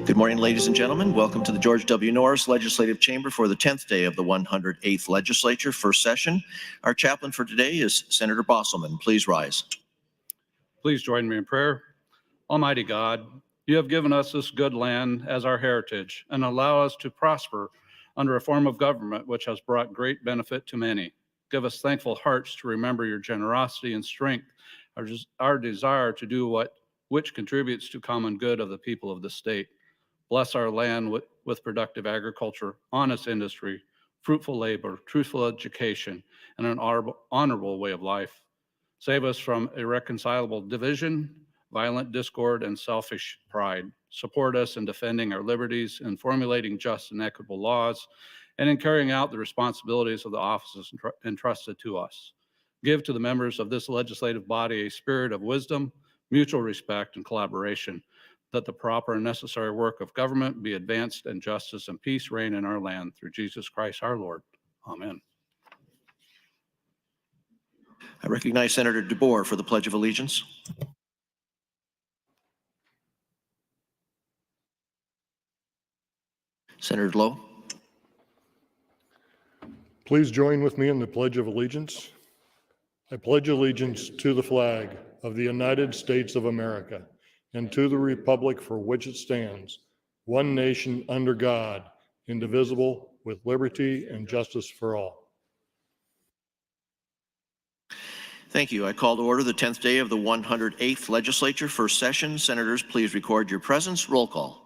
Good morning, ladies and gentlemen. Welcome to the George W. Norris Legislative Chamber for the 10th day of the 108th Legislature, first session. Our chaplain for today is Senator Bosselman. Please rise. Please join me in prayer. Almighty God, you have given us this good land as our heritage and allow us to prosper under a form of government which has brought great benefit to many. Give us thankful hearts to remember your generosity and strength, our desire to do which contributes to common good of the people of the state. Bless our land with productive agriculture, honest industry, fruitful labor, truthful education, and an honorable way of life. Save us from irreconcilable division, violent discord, and selfish pride. Support us in defending our liberties, in formulating just and equitable laws, and in carrying out the responsibilities of the offices entrusted to us. Give to the members of this legislative body a spirit of wisdom, mutual respect, and collaboration, that the proper and necessary work of government be advanced and justice and peace reign in our land through Jesus Christ our Lord. Amen. I recognize Senator DeBoer for the Pledge of Allegiance. Senator Lowe. Please join with me in the Pledge of Allegiance. I pledge allegiance to the flag of the United States of America and to the republic for which it stands, one nation under God, indivisible, with liberty and justice for all. Thank you. I call to order the 10th day of the 108th Legislature, first session. Senators, please record your presence. Roll call.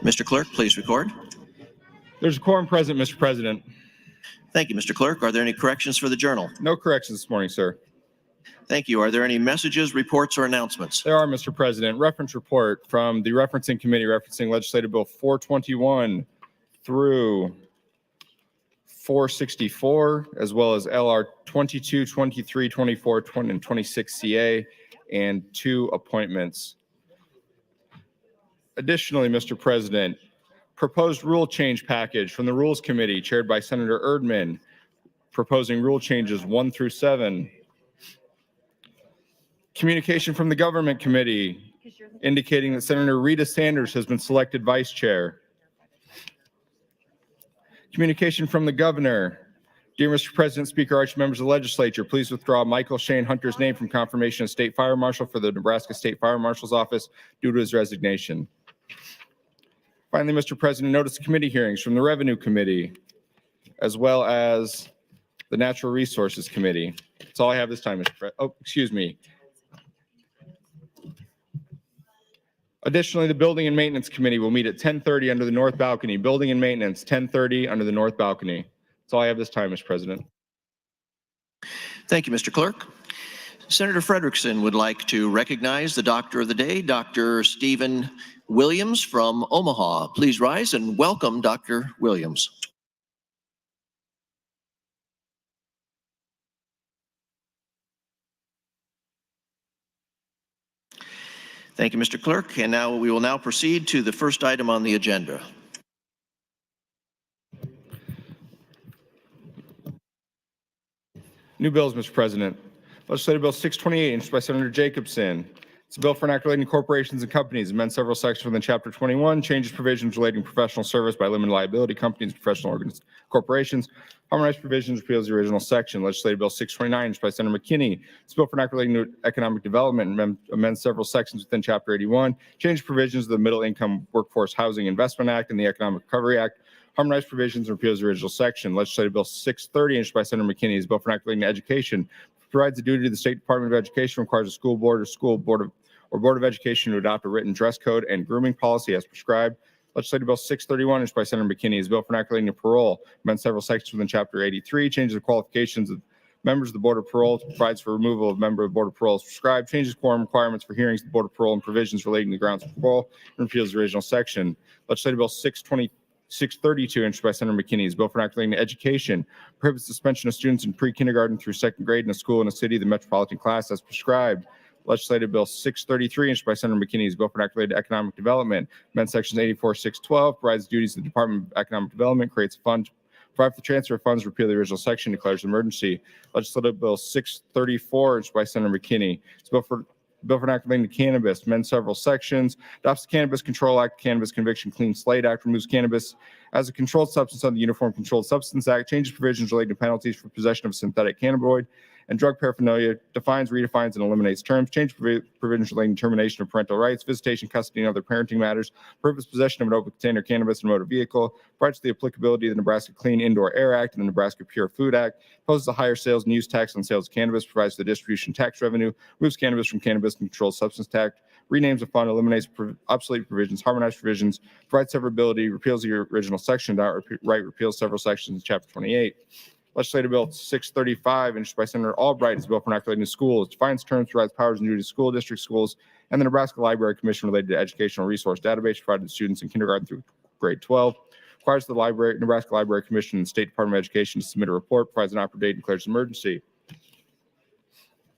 Mr. Clerk, please record. There's a quorum present, Mr. President. Thank you, Mr. Clerk. Are there any corrections for the journal? No corrections this morning, sir. Thank you. Are there any messages, reports, or announcements? There are, Mr. President. Reference report from the Referencing Committee referencing Legislative Bill 421 through 464, as well as LR 22, 23, 24, 20, and 26 CA, and 2 appointments. Additionally, Mr. President, proposed rule change package from the Rules Committee chaired by Senator Erdman, proposing rule changes 1 through 7. Communication from the Government Committee indicating that Senator Rita Sanders has been selected vice chair. Communication from the Governor Dear Mr. President, Speaker, Arch, members of the legislature, please withdraw Michael Shane Hunter's name from confirmation as State Fire Marshal for the Nebraska State Fire Marshal's Office due to his resignation. Finally, Mr. President, notice committee hearings from the Revenue Committee as well as the Natural Resources Committee. That's all I have this time, Mr. President. Oh, excuse me. Additionally, the Building and Maintenance Committee will meet at 10:30 under the north balcony. Building and Maintenance, 10:30 under the north balcony. That's all I have this time, Mr. President. Thank you, Mr. Clerk. Senator Frederickson would like to recognize the Doctor of the Day, Dr. Stephen Williams from Omaha. Please rise and welcome Dr. Williams. Thank you, Mr. Clerk. And now we will now proceed to the first item on the agenda. New bills, Mr. President. Legislative Bill 628, introduced by Senator Jacobson. It's a bill for an act relating to corporations and companies, amend several sections within Chapter 21, changes provisions relating to professional service by limited liability companies, professional corporations, harmonize provisions, repeals the original section. Legislative Bill 629, introduced by Senator McKinney. It's a bill for an act relating to economic development, and amend several sections within Chapter 81, change provisions of the Middle Income Workforce Housing Investment Act and the Economic Recovery Act, harmonize provisions and repeals the original section. Legislative Bill 630, introduced by Senator McKinney, is a bill for an act relating to education. Provides the duty to the State Department of Education, requires a school board or board of education to adopt a written dress code and grooming policy as prescribed. Legislative Bill 631, introduced by Senator McKinney, is a bill for an act relating to parole. Amends several sections within Chapter 83, changes the qualifications of members of the Board of Parole, provides for removal of member of the Board of Parole as prescribed, changes quorum requirements for hearings of the Board of Parole and provisions relating to grounds of parole, and repeals the original section. Legislative Bill 632, introduced by Senator McKinney, is a bill for an act relating to education, prohibits suspension of students in pre-kindergarten through second grade in a school in a city, the metropolitan class as prescribed. Legislative Bill 633, introduced by Senator McKinney, is a bill for an act related to economic development, amends sections 84-612, provides duties of the Department of Economic Development, creates a fund, provide for the transfer of funds, repeal the original section, declares an emergency. Legislative Bill 634, introduced by Senator McKinney, is a bill for an act relating to cannabis, amends several sections, adopts the Cannabis Control Act, Cannabis Conviction Clean Slate Act, removes cannabis as a controlled substance under the Uniform Controlled Substance Act, changes provisions relating to penalties for possession of synthetic cannabinoid and drug paraphernalia, defines, redefines, and eliminates terms, change provisions relating to termination of parental rights, visitation, custody, and other parenting matters, prohibits possession of an open container cannabis in a motor vehicle, provides the applicability of the Nebraska Clean Indoor Air Act and the Nebraska Pure Food Act, imposes a higher sales and use tax on sales of cannabis, provides for the distribution tax revenue, removes cannabis from Cannabis Controlled Substance Act, renames a fund, eliminates obsolete provisions, harmonized provisions, provides severability, repeals the original section, repeals several sections in Chapter 28. Legislative Bill 635, introduced by Senator Albright, is a bill for an act relating to schools. Defines terms, provides powers and duties to school district schools and the Nebraska Library Commission related to educational resource database provided to students in kindergarten through grade 12. Requires the Nebraska Library Commission and the State Department of Education to submit a report, provides an operative date, and declares an emergency.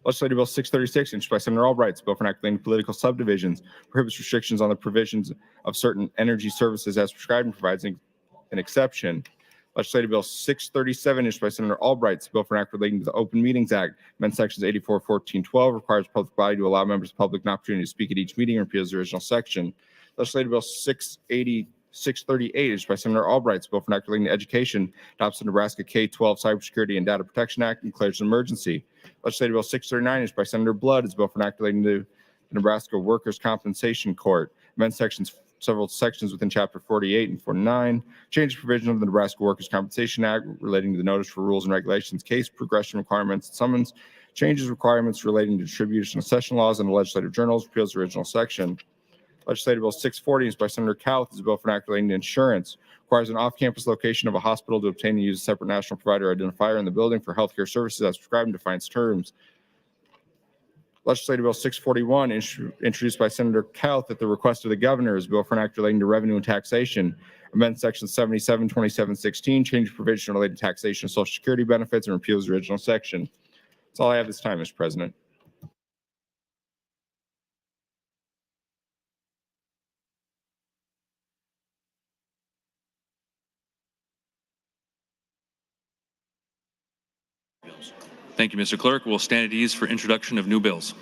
Legislative Bill 636, introduced by Senator Albright, is a bill for an act relating to political subdivisions, prohibits restrictions on the provisions of certain energy services as prescribed, and provides an exception. Legislative Bill 637, introduced by Senator Albright, is a bill for an act relating to the Open Meetings Act, amends sections 84-14-12, requires public body to allow members of the public an opportunity to speak at each meeting, and repeals the original section. Legislative Bill 638, introduced by Senator Albright, is a bill for an act relating to education, adopts the Nebraska K-12 Cybersecurity and Data Protection Act, and declares an emergency. Legislative Bill 639, introduced by Senator Blood, is a bill for an act relating to the Nebraska Workers' Compensation Court, amends several sections within Chapter 48 and 49, changes provision of the Nebraska Workers' Compensation Act relating to the notice for rules and regulations, case progression requirements, and summons, changes requirements relating to distribution of session laws and the legislative journals, repeals the original section. Legislative Bill 640 is by Senator Cowth, is a bill for an act relating to insurance, requires an off-campus location of a hospital to obtain and use a separate national provider identifier in the building for healthcare services as prescribed and defines terms. Legislative Bill 641, introduced by Senator Cowth at the request of the governor, is a bill for an act relating to revenue and taxation, amends section 77, 27, 16, change provision related to taxation of Social Security benefits, and repeals the original section. That's all I have this time, Mr. President. Thank you, Mr. Clerk. We'll stand at ease for introduction of new bills.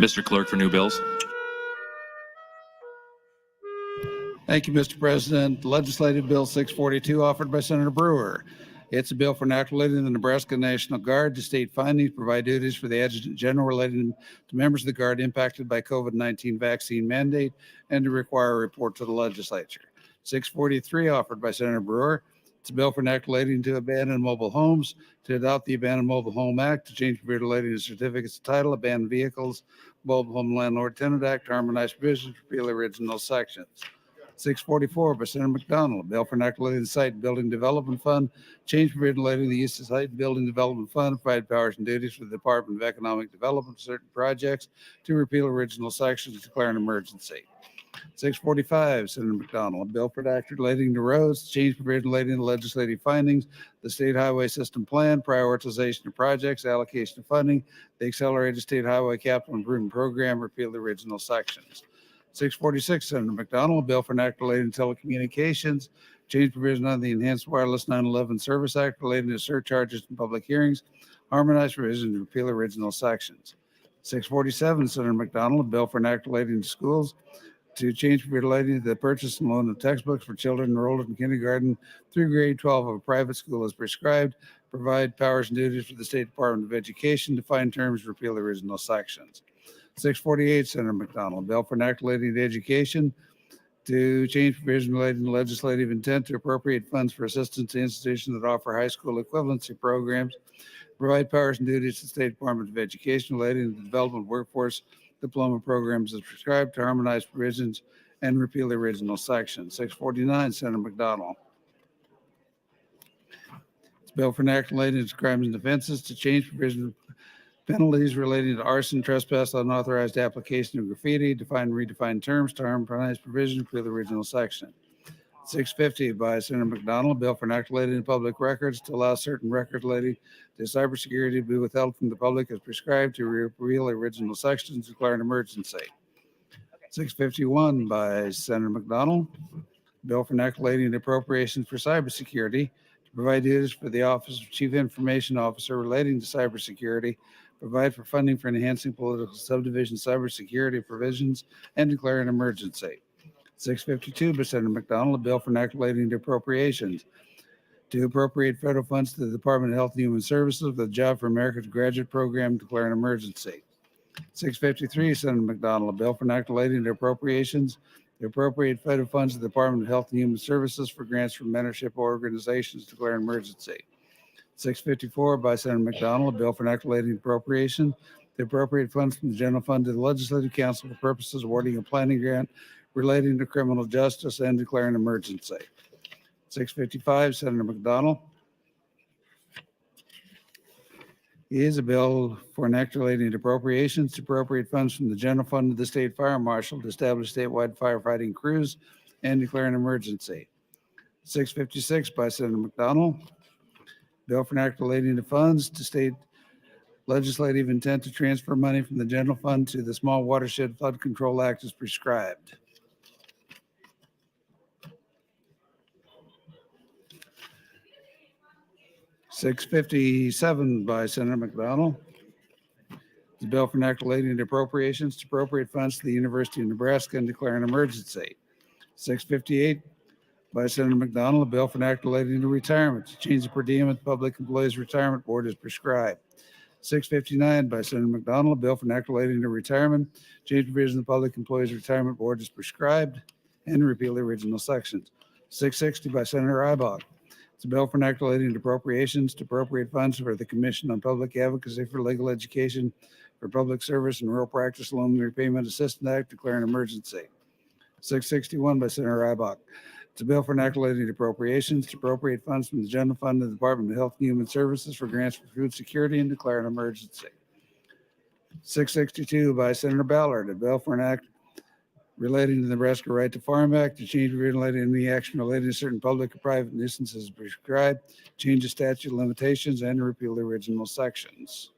Mr. Clerk for new bills. Thank you, Mr. President. Legislative Bill 642 offered by Senator Brewer. It's a bill for inactivating the Nebraska National Guard to state findings, provide duties for the Adjutant General relating to members of the Guard impacted by COVID-19 vaccine mandate, and to require a report to the legislature. 643 offered by Senator Brewer. It's a bill for inactivating to abandoned mobile homes, to adopt the Abandoned Mobile Home Act, to change provision relating to certificates of title, abandoned vehicles, Mobile Home Landlord Tenant Act, to harmonize provisions, repeal original sections. 644 by Senator McDonnell, a bill for inactivating the Site Building Development Fund, change provision relating to the use of Site Building Development Fund, provide powers and duties for the Department of Economic Development for certain projects, to repeal original sections, declare an emergency. 645, Senator McDonnell, a bill for act relating to roads, change provision relating to legislative findings, the State Highway System Plan, prioritization of projects, allocation of funding, the Accelerated State Highway Capital Improvement Program, repeal the original sections. 646, Senator McDonnell, a bill for an act relating to telecommunications, change provision on the Enhanced Wireless 9/11 Service Act relating to surcharges in public hearings, harmonize provisions, repeal original sections. 647, Senator McDonnell, a bill for an act relating to schools, to change relating to the purchase and loan of textbooks for children enrolled in kindergarten through grade 12 of a private school as prescribed, provide powers and duties for the State Department of Education, define terms, repeal the original sections. 648, Senator McDonnell, a bill for inactivating education, to change provision relating to legislative intent to appropriate funds for assistance to institutions that offer high school equivalency programs, provide powers and duties to the State Department of Education relating to the development of workforce diploma programs as prescribed, to harmonize provisions and repeal the original section. 649, Senator McDonnell. It's a bill for an act relating to crimes and offenses to change provision of penalties relating to arson, trespass, unauthorized application of graffiti, define and redefine terms to harmonize provision, repeal the original section. 650 by Senator McDonnell, a bill for an act relating to public records to allow certain records relating to cybersecurity to be withheld from the public as prescribed, to repeal the original sections, declare an emergency. 651 by Senator McDonnell, bill for an act relating to appropriations for cybersecurity to provide duties for the Office of Chief Information Officer relating to cybersecurity, provide for funding for enhancing political subdivision cybersecurity provisions, and declare an emergency. 652 by Senator McDonnell, a bill for an act relating to appropriations to appropriate federal funds to the Department of Health and Human Services for the Job for America's graduate program, declare an emergency. 653, Senator McDonnell, a bill for an act relating to appropriations to appropriate federal funds to the Department of Health and Human Services for grants from mentorship organizations, declare an emergency. 654 by Senator McDonnell, a bill for an act relating to appropriation to appropriate funds from the general fund to the Legislative Council for purposes of awarding a planning grant relating to criminal justice and declare an emergency. 655, Senator McDonnell. Is a bill for an act relating to appropriations to appropriate funds from the general fund of the state fire marshal to establish statewide firefighting crews and declare an emergency. 656 by Senator McDonnell. Bill for an act relating to funds to state legislative intent to transfer money from the general fund to the Small Watershed Flood Control Act as prescribed. 657 by Senator McDonnell. The bill for an act relating to appropriations to appropriate funds to the University of Nebraska and declare an emergency. 658 by Senator McDonnell, a bill for an act relating to retirement to change the per diem at the Public Employees Retirement Board as prescribed. 659 by Senator McDonnell, a bill for an act relating to retirement, change provision of the Public Employees Retirement Board as prescribed, and repeal the original sections. 660 by Senator Ibach. It's a bill for an act relating to appropriations to appropriate funds for the Commission on Public Advocacy for Legal Education for Public Service and Rural Practice Loan Repayment Assistance Act, declare an emergency. 661 by Senator Ibach. It's a bill for an act relating to appropriations to appropriate funds from the general fund of the Department of Health and Human Services for grants for food security and declare an emergency. 662 by Senator Ballard, a bill for an act relating to the Nebraska Right to Farm Act to change related any action relating to certain public or private nuisances prescribed, change the statute of limitations, and repeal the original sections.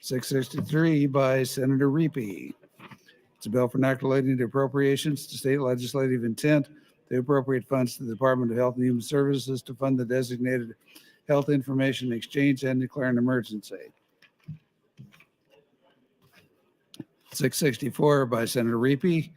663 by Senator Reapy. It's a bill for an act relating to appropriations to state legislative intent to appropriate funds to the Department of Health and Human Services to fund the designated health information exchange and declare an emergency. 664 by Senator Reapy.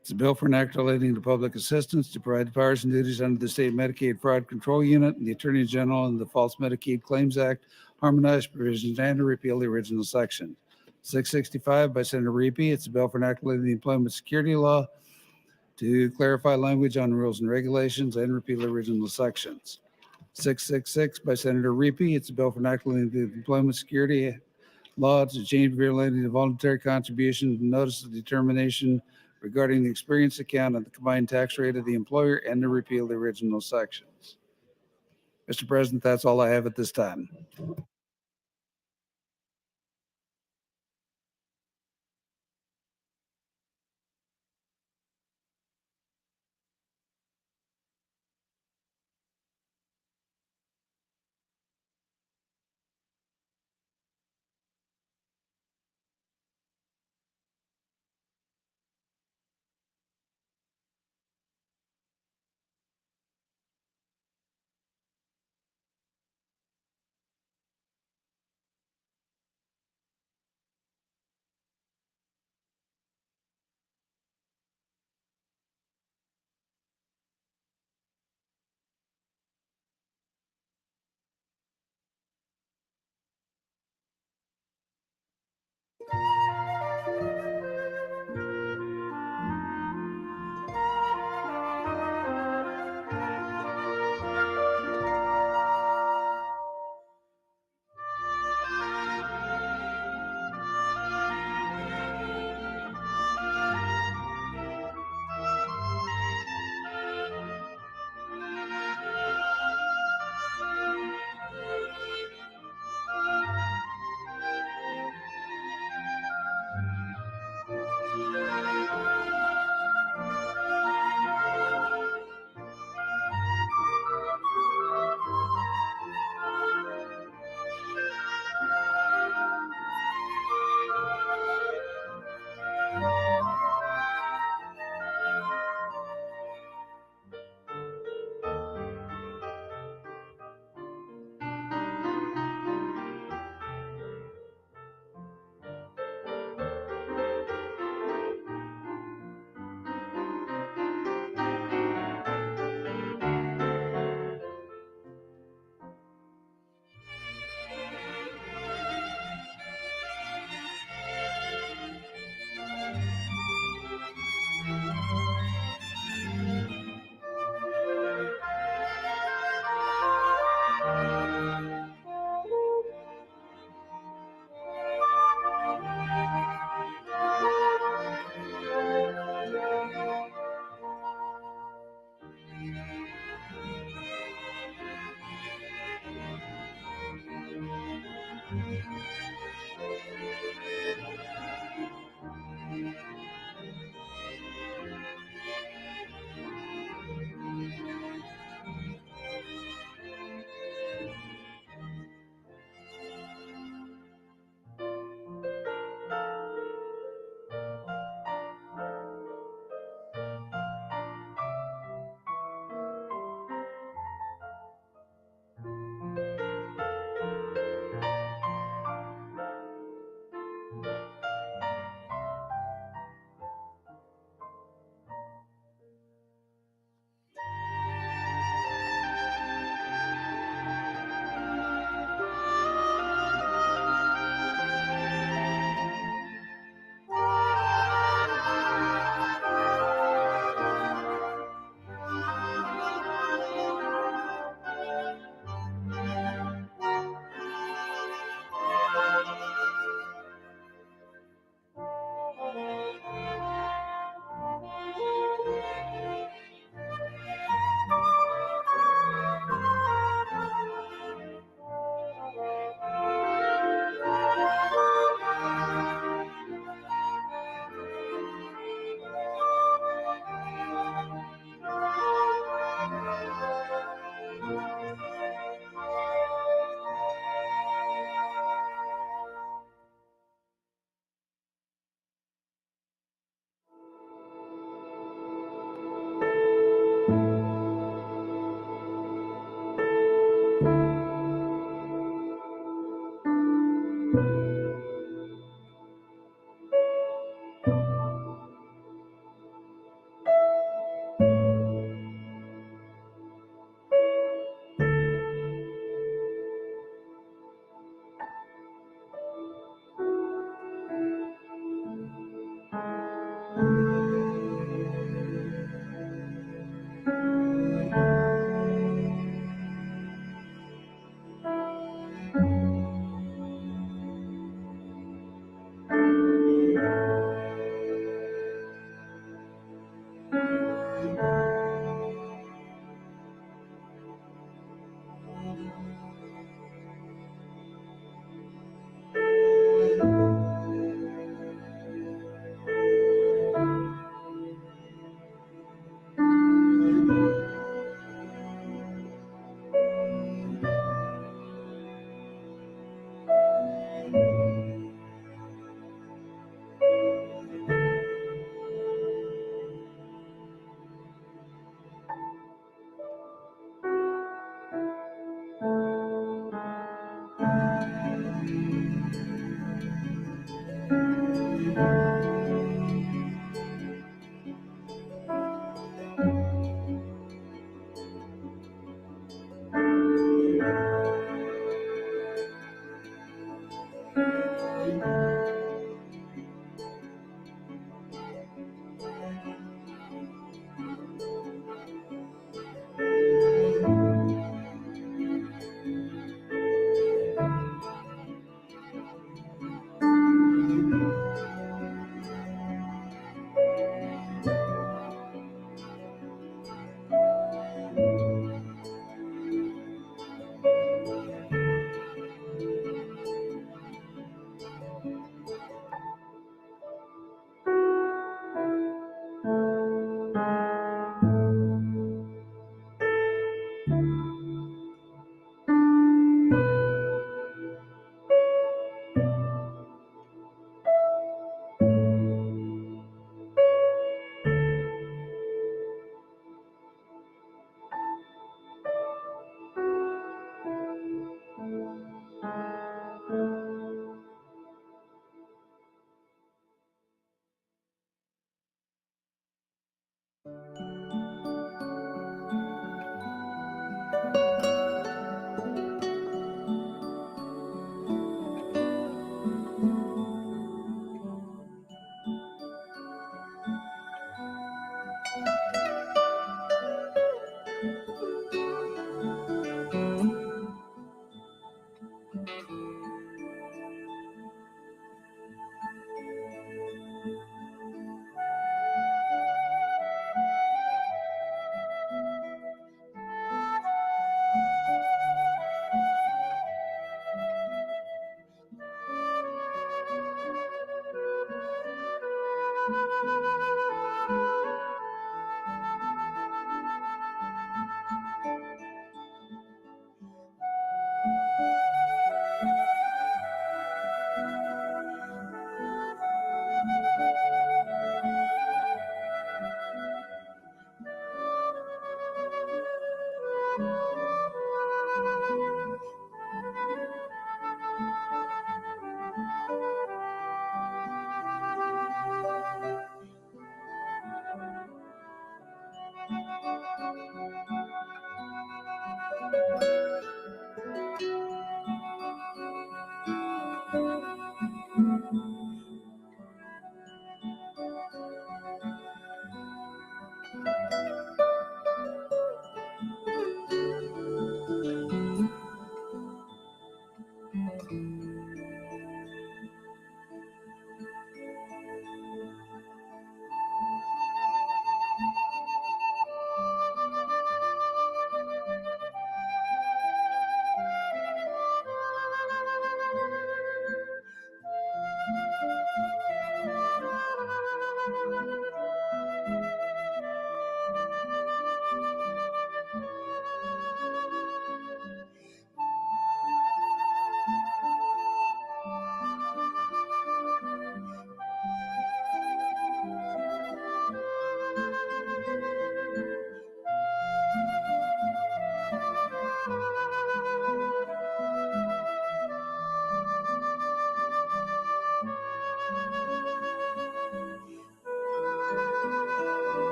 It's a bill for an act relating to public assistance to provide the powers and duties under the State Medicaid Fraud Control Unit and the Attorney General and the False Medicaid Claims Act, harmonized provisions, and to repeal the original section. 665 by Senator Reapy. It's a bill for an act relating to the employment security law to clarify language on rules and regulations and repeal the original sections. 666 by Senator Reapy. It's a bill for an act relating to the employment security law to change relating to voluntary contribution and notice of determination regarding the experience account and the combined tax rate of the employer and to repeal the original sections. Mr. President, that's all I have at this time.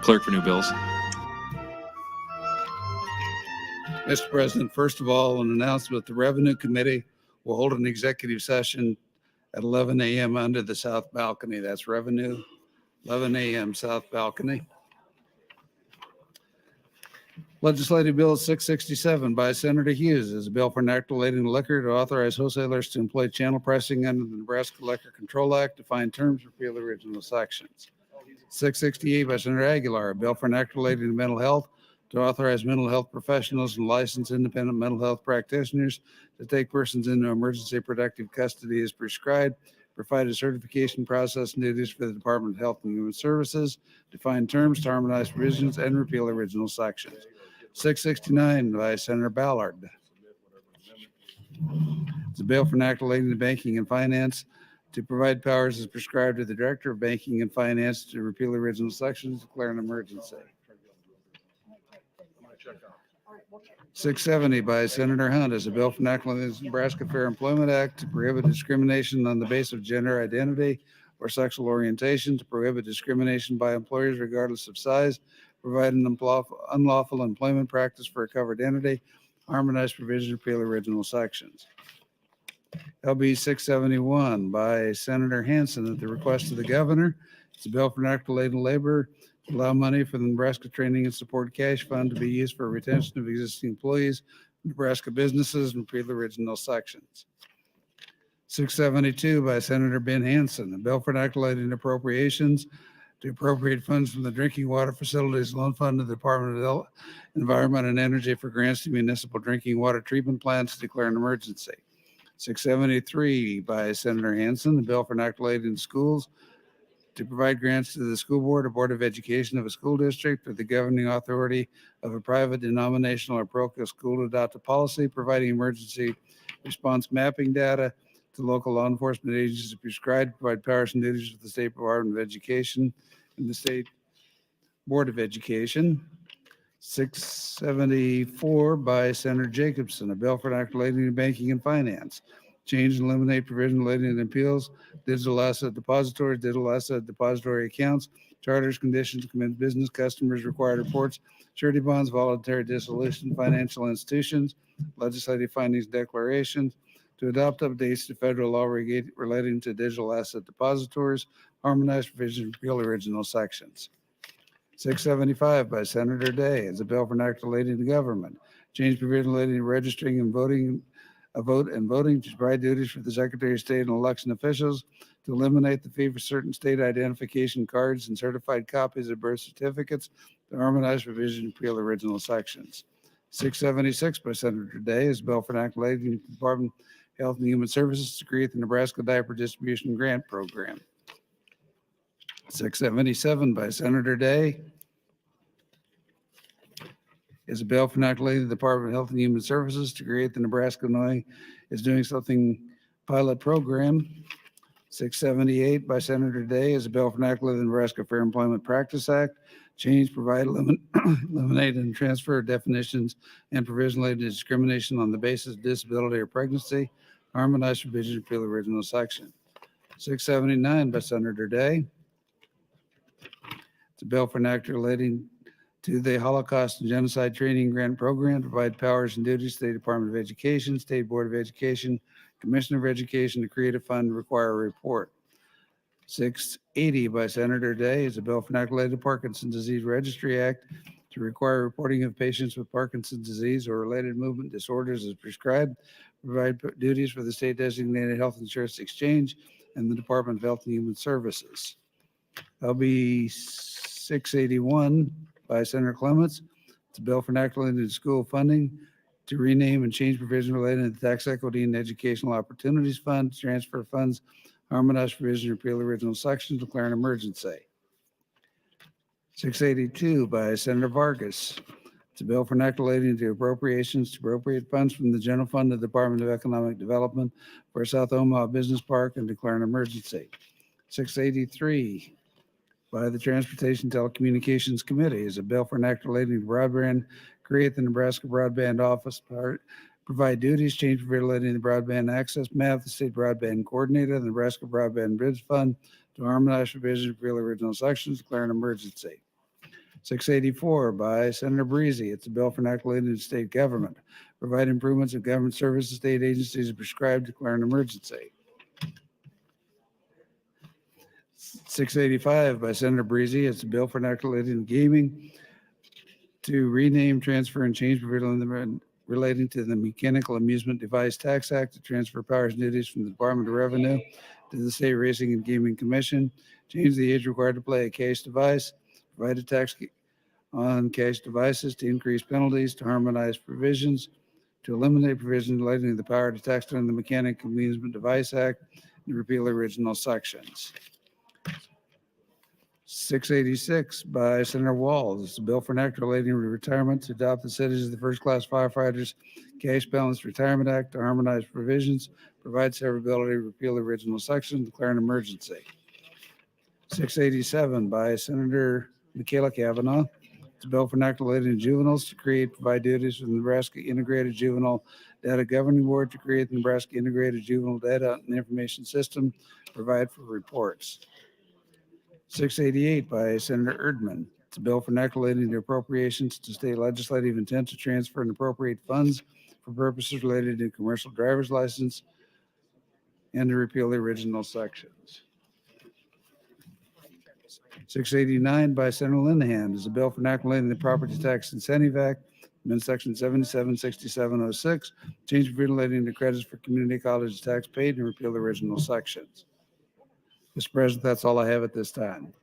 Clerk for new bills. Mr. President, first of all, an announcement: the Revenue Committee will hold an executive session at 11 a.m. under the south balcony. That's Revenue, 11 a.m. south balcony. Legislative Bill 667 by Senator Hughes is a bill for enacting liquor to authorize wholesalers to employ channel pricing under the Nebraska Liquor Control Act, define terms, repeal the original sections. 668 by Senator Aguilar, a bill for enacting mental health to authorize mental health professionals and licensed independent mental health practitioners to take persons into emergency protective custody as prescribed, provide a certification process and duties for the Department of Health and Human Services, define terms, to harmonize provisions, and repeal original sections. 669 by Senator Ballard. It's a bill for enacting the banking and finance to provide powers as prescribed to the Director of Banking and Finance to repeal original sections, declare an emergency. 670 by Senator Hunt is a bill for enacting the Nebraska Fair Employment Act to prohibit discrimination on the basis of gender identity or sexual orientation, to prohibit discrimination by employers regardless of size, provide an unlawful employment practice for a covered entity, harmonize provisions, repeal original sections. LB 671 by Senator Hansen at the request of the governor. It's a bill for enacting labor to allow money for the Nebraska Training and Support Cash Fund to be used for retention of existing employees, Nebraska businesses, and repeal original sections. 672 by Senator Ben Hansen, a bill for enacting appropriations to appropriate funds from the Drinking Water Facilities Loan Fund to the Department of Environment and Energy for grants to municipal drinking water treatment plants to declare an emergency. 673 by Senator Hansen, a bill for enacting schools to provide grants to the school board or board of education of a school district or the governing authority of a private denominational or parochial school to adopt a policy providing emergency response mapping data to local law enforcement agencies prescribed, provide powers and duties with the State Department of Education and the State Board of Education. 674 by Senator Jacobson, a bill for enacting banking and finance. Change and eliminate provision relating to appeals, digital asset depositories, digital asset depository accounts, charters, conditions, commit business customers, required reports, surety bonds, voluntary dissolution, financial institutions, legislative findings, declarations, to adopt updates to federal law relating to digital asset depositories, harmonize provisions, repeal original sections. 675 by Senator Day is a bill for enacting relating to government. Change provision relating to registering and voting, to provide duties for the Secretary of State and election officials, to eliminate the fee for certain state identification cards and certified copies of birth certificates, to harmonize provision and repeal original sections. 676 by Senator Day is a bill for enacting relating to the Department of Health and Human Services to create the Nebraska Diaper Distribution Grant Program. 677 by Senator Day is a bill for enacting the Department of Health and Human Services to create the Nebraska is Doing Something pilot program. 678 by Senator Day is a bill for enacting the Nebraska Fair Employment Practice Act. Change, provide, eliminate, and transfer definitions and provision related to discrimination on the basis of disability or pregnancy. Harmonize provisions, repeal the original section. 679 by Senator Day. It's a bill for enacting relating to the Holocaust and Genocide Training Grant Program, provide powers and duties to the Department of Education, State Board of Education, Commissioner of Education to create a fund and require a report. 680 by Senator Day is a bill for enacting related to Parkinson's Disease Registry Act to require reporting of patients with Parkinson's disease or related movement disorders as prescribed, provide duties for the state designated health insurance exchange and the Department of Health and Human Services. LB 681 by Senator Clements. It's a bill for enacting into school funding to rename and change provision related to the Tax Equity and Educational Opportunities Fund, transfer funds, harmonize provision, repeal original sections, declare an emergency. 682 by Senator Vargas. It's a bill for enacting relating to appropriations to appropriate funds from the general fund of the Department of Economic Development for South Omaha Business Park and declare an emergency. 683 by the Transportation Telecommunications Committee is a bill for enacting relating to broadband, create the Nebraska Broadband Office, provide duties, change relating to the broadband access map, the state broadband coordinator, the Nebraska Broadband Bridge Fund to harmonize provisions, repeal original sections, declare an emergency. 684 by Senator Breezy. It's a bill for enacting state government. Provide improvements in government services, state agencies, and prescribed declare an emergency. 685 by Senator Breezy. It's a bill for enacting gaming to rename, transfer, and change provision relating to the Mechanical Amusement Device Tax Act to transfer powers and duties from the Department of Revenue to the State Racing and Gaming Commission, change the age required to play a cash device, provide a tax on cash devices, to increase penalties, to harmonize provisions, to eliminate provisions relating to the power to tax under the Mechanical Amusement Device Act, and repeal original sections. 686 by Senator Walls. It's a bill for an act relating to retirement to adopt the Cities of the First Class Firefighters Cash Balance Retirement Act to harmonize provisions, provide severability, repeal the original section, declare an emergency. 687 by Senator Michaela Cavanaugh. It's a bill for an act relating to juveniles to create, provide duties for the Nebraska Integrated Juvenile Data Governing Board to create the Nebraska Integrated Juvenile Data and Information System, provide for reports. 688 by Senator Erdman. It's a bill for an act relating to appropriations to state legislative intent to transfer and appropriate funds for purposes related to commercial driver's license and to repeal the original sections. 689 by Senator Linehan is a bill for an act relating to the Property Tax Incentive Act, amend section 776706, change relating to credits for community college tax paid and repeal the original sections. Mr. President, that's all I have at this time.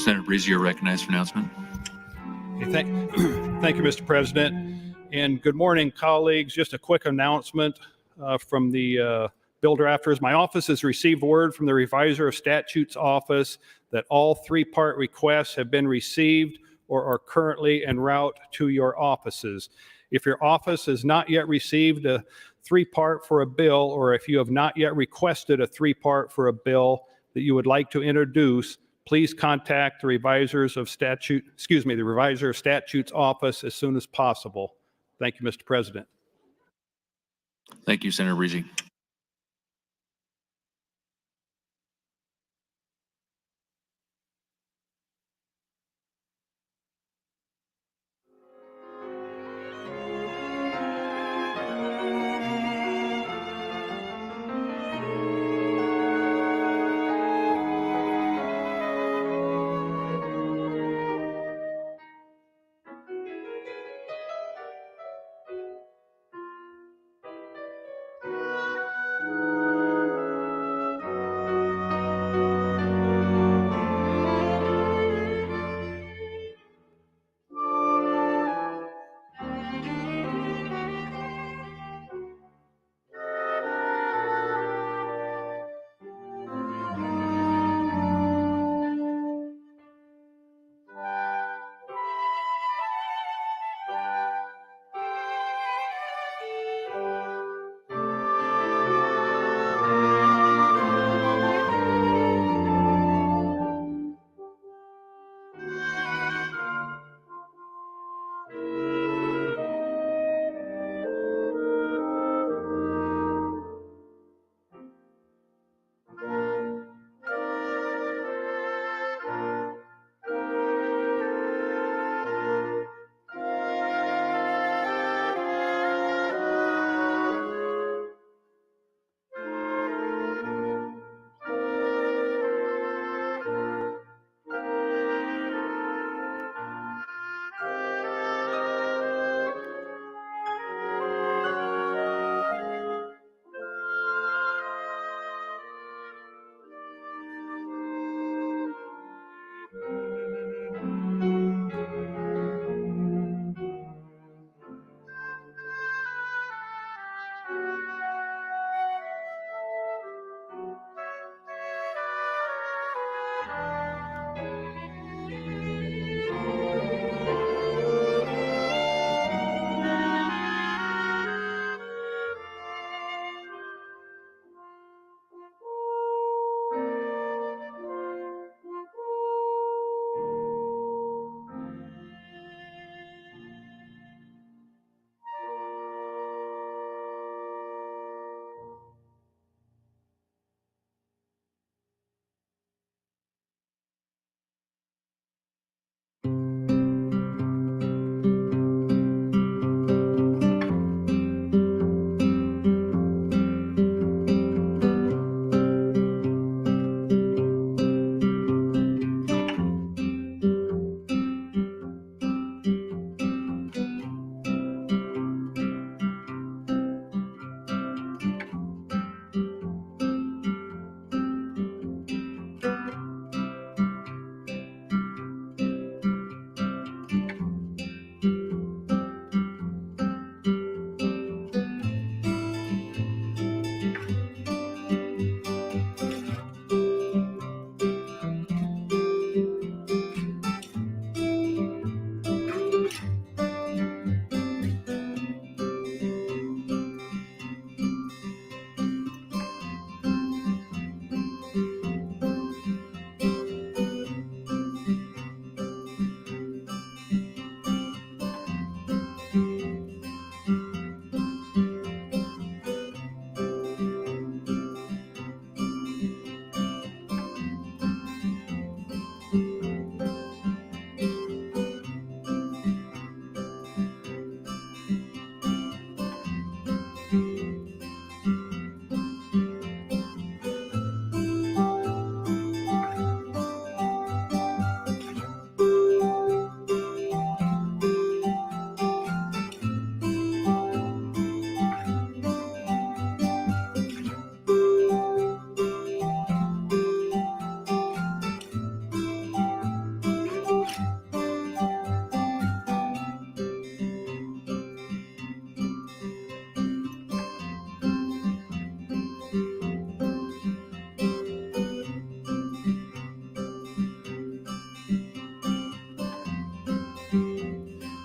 Senator Breezy, you're recognized for announcement. Okay, thank you, Mr. President, and good morning, colleagues. Just a quick announcement from the bill drafters. My office has received word from the Reviser of Statutes office that all three-part requests have been received or are currently en route to your offices. If your office has not yet received a three-part for a bill, or if you have not yet requested a three-part for a bill that you would like to introduce, please contact the Reviser of Statutes office as soon as possible. Thank you, Mr. President. Thank you, Senator Breezy.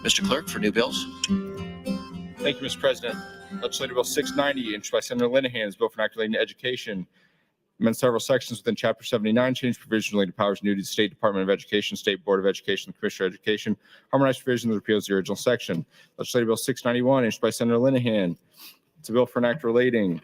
Mr. Clerk, for new bills. Thank you, Mr. President. Legislative Bill 690, introduced by Senator Linehan, is a bill for enacting relating to education. Amend several sections within Chapter 79, change provisions relating to powers and duties of the State Department of Education, State Board of Education, and Commissioner of Education. Harmonize provisions that repeals the original section. Legislative Bill 691, introduced by Senator Linehan. It's a bill for an act relating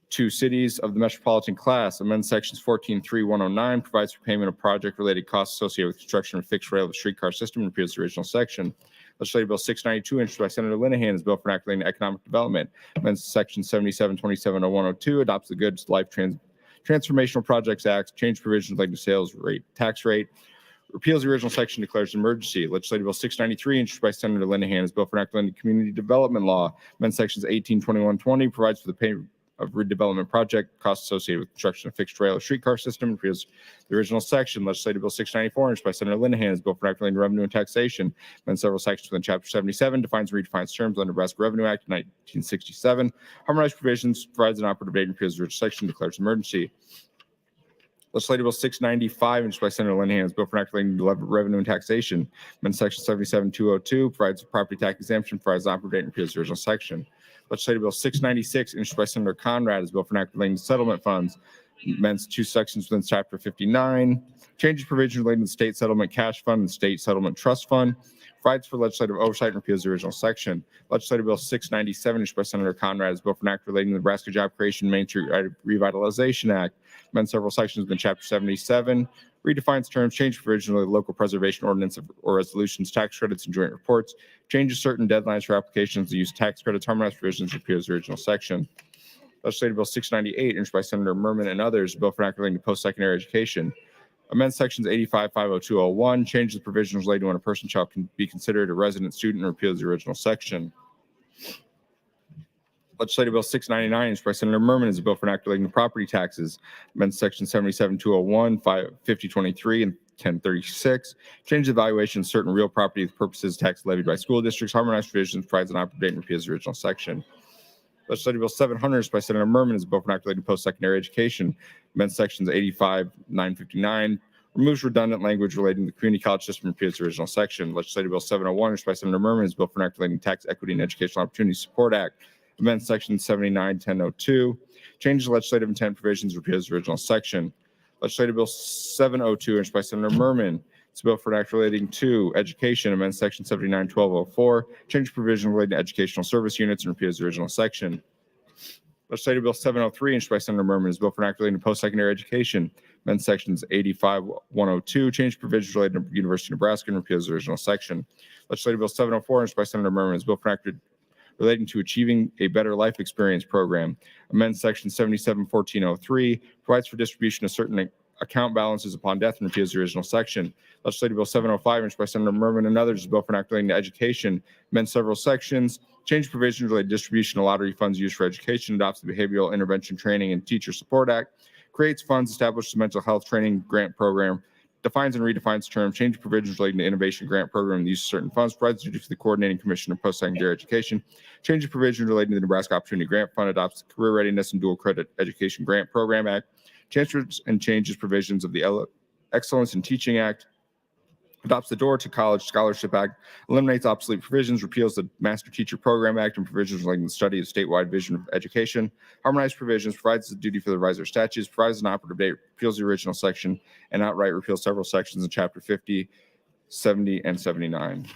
to cities of the metropolitan class. Amend sections 14.3.109, provides for payment of project-related costs associated with construction of a fixed rail of the streetcar system, and repeals the original section. Legislative Bill 692, introduced by Senator Linehan, is a bill for an act relating to economic development. Amends section 77.27.0102, adopts the Goods Life Transformational Projects Act, change provisions relating to sales rate, tax rate, repeals the original section, declares an emergency. Legislative Bill 693, introduced by Senator Linehan, is a bill for an act relating to community development law. Amends sections 18.21.20, provides for the payment of redevelopment project costs associated with construction of fixed rail or streetcar system, and repeals the original section. Legislative Bill 694, introduced by Senator Linehan, is a bill for an act relating to revenue and taxation. Amends several sections within Chapter 77, defines and redefines terms under the Nebraska Revenue Act of 1967. Harmonized provisions, provides an operative date, and repeals the original section, declares an emergency. Legislative Bill 695, introduced by Senator Linehan, is a bill for an act relating to revenue and taxation. Amends section 77.202, provides a property tax exemption, provides an operative date, and repeals the original section. Legislative Bill 696, introduced by Senator Conrad, is a bill for an act relating to settlement funds. Amends two sections within Chapter 59, changes provisions relating to the State Settlement Cash Fund and State Settlement Trust Fund, provides for legislative oversight, and repeals the original section. Legislative Bill 697, introduced by Senator Conrad, is a bill for an act relating to the Nebraska Job Creation Main Street Revitalization Act. Amends several sections within Chapter 77, redefines terms, change provisions of the local preservation ordinance or resolutions, tax credits, and joint reports, changes certain deadlines for applications to use tax credits, harmonized provisions, repeals the original section. Legislative Bill 698, introduced by Senator Merman and others, a bill for an act relating to post-secondary education. Amends sections 85.50201, changes the provisions relating to when a person shall be considered a resident student, and repeals the original section. Legislative Bill 699, introduced by Senator Merman, is a bill for an act relating to property taxes. Amends section 77.201, 5023, and 1036, changes the valuation of certain real property for purposes of tax levied by school districts, harmonized provisions, provides an operative date, and repeals the original section. Legislative Bill 700, by Senator Merman, is a bill for an act relating to post-secondary education. Amends sections 85.959, removes redundant language relating to the community college system, and repeals the original section. Legislative Bill 701, by Senator Merman, is a bill for an act relating to tax equity and educational opportunity support act. Amends section 79.1002, changes legislative intent provisions, repeals the original section. Legislative Bill 702, introduced by Senator Merman, it's a bill for an act relating to education. Amends section 79.1204, change provision relating to educational service units, and repeals the original section. Legislative Bill 703, introduced by Senator Merman, is a bill for an act relating to post-secondary education. Amends sections 85.102, change provisions relating to University of Nebraska, and repeals the original section. Legislative Bill 704, introduced by Senator Merman, is a bill for an act relating to achieving a better life experience program. Amends section 77.1403, provides for distribution of certain account balances upon death, and repeals the original section. Legislative Bill 705, introduced by Senator Merman and others, is a bill for an act relating to education. Amends several sections, change provisions related to distribution of lottery funds used for education, adopts the Behavioral Intervention Training and Teacher Support Act, creates funds, establishes a mental health training grant program, defines and redefines terms, change provisions relating to innovation grant program and use of certain funds, provides duty for the Coordinating Commission of Post-Secondary Education, changes provisions relating to the Nebraska Opportunity Grant Fund, adopts the Career Readiness and Dual Credit Education Grant Program Act, changes and changes provisions of the Excellence in Teaching Act, adopts the Door to College Scholarship Act, eliminates obsolete provisions, repeals the Master Teacher Program Act and provisions relating to the study of statewide vision of education, harmonized provisions, provides the duty for the revisor statutes, provides an operative date, repeals the original section, and outright repeals several sections in Chapter 50, 70, and 79.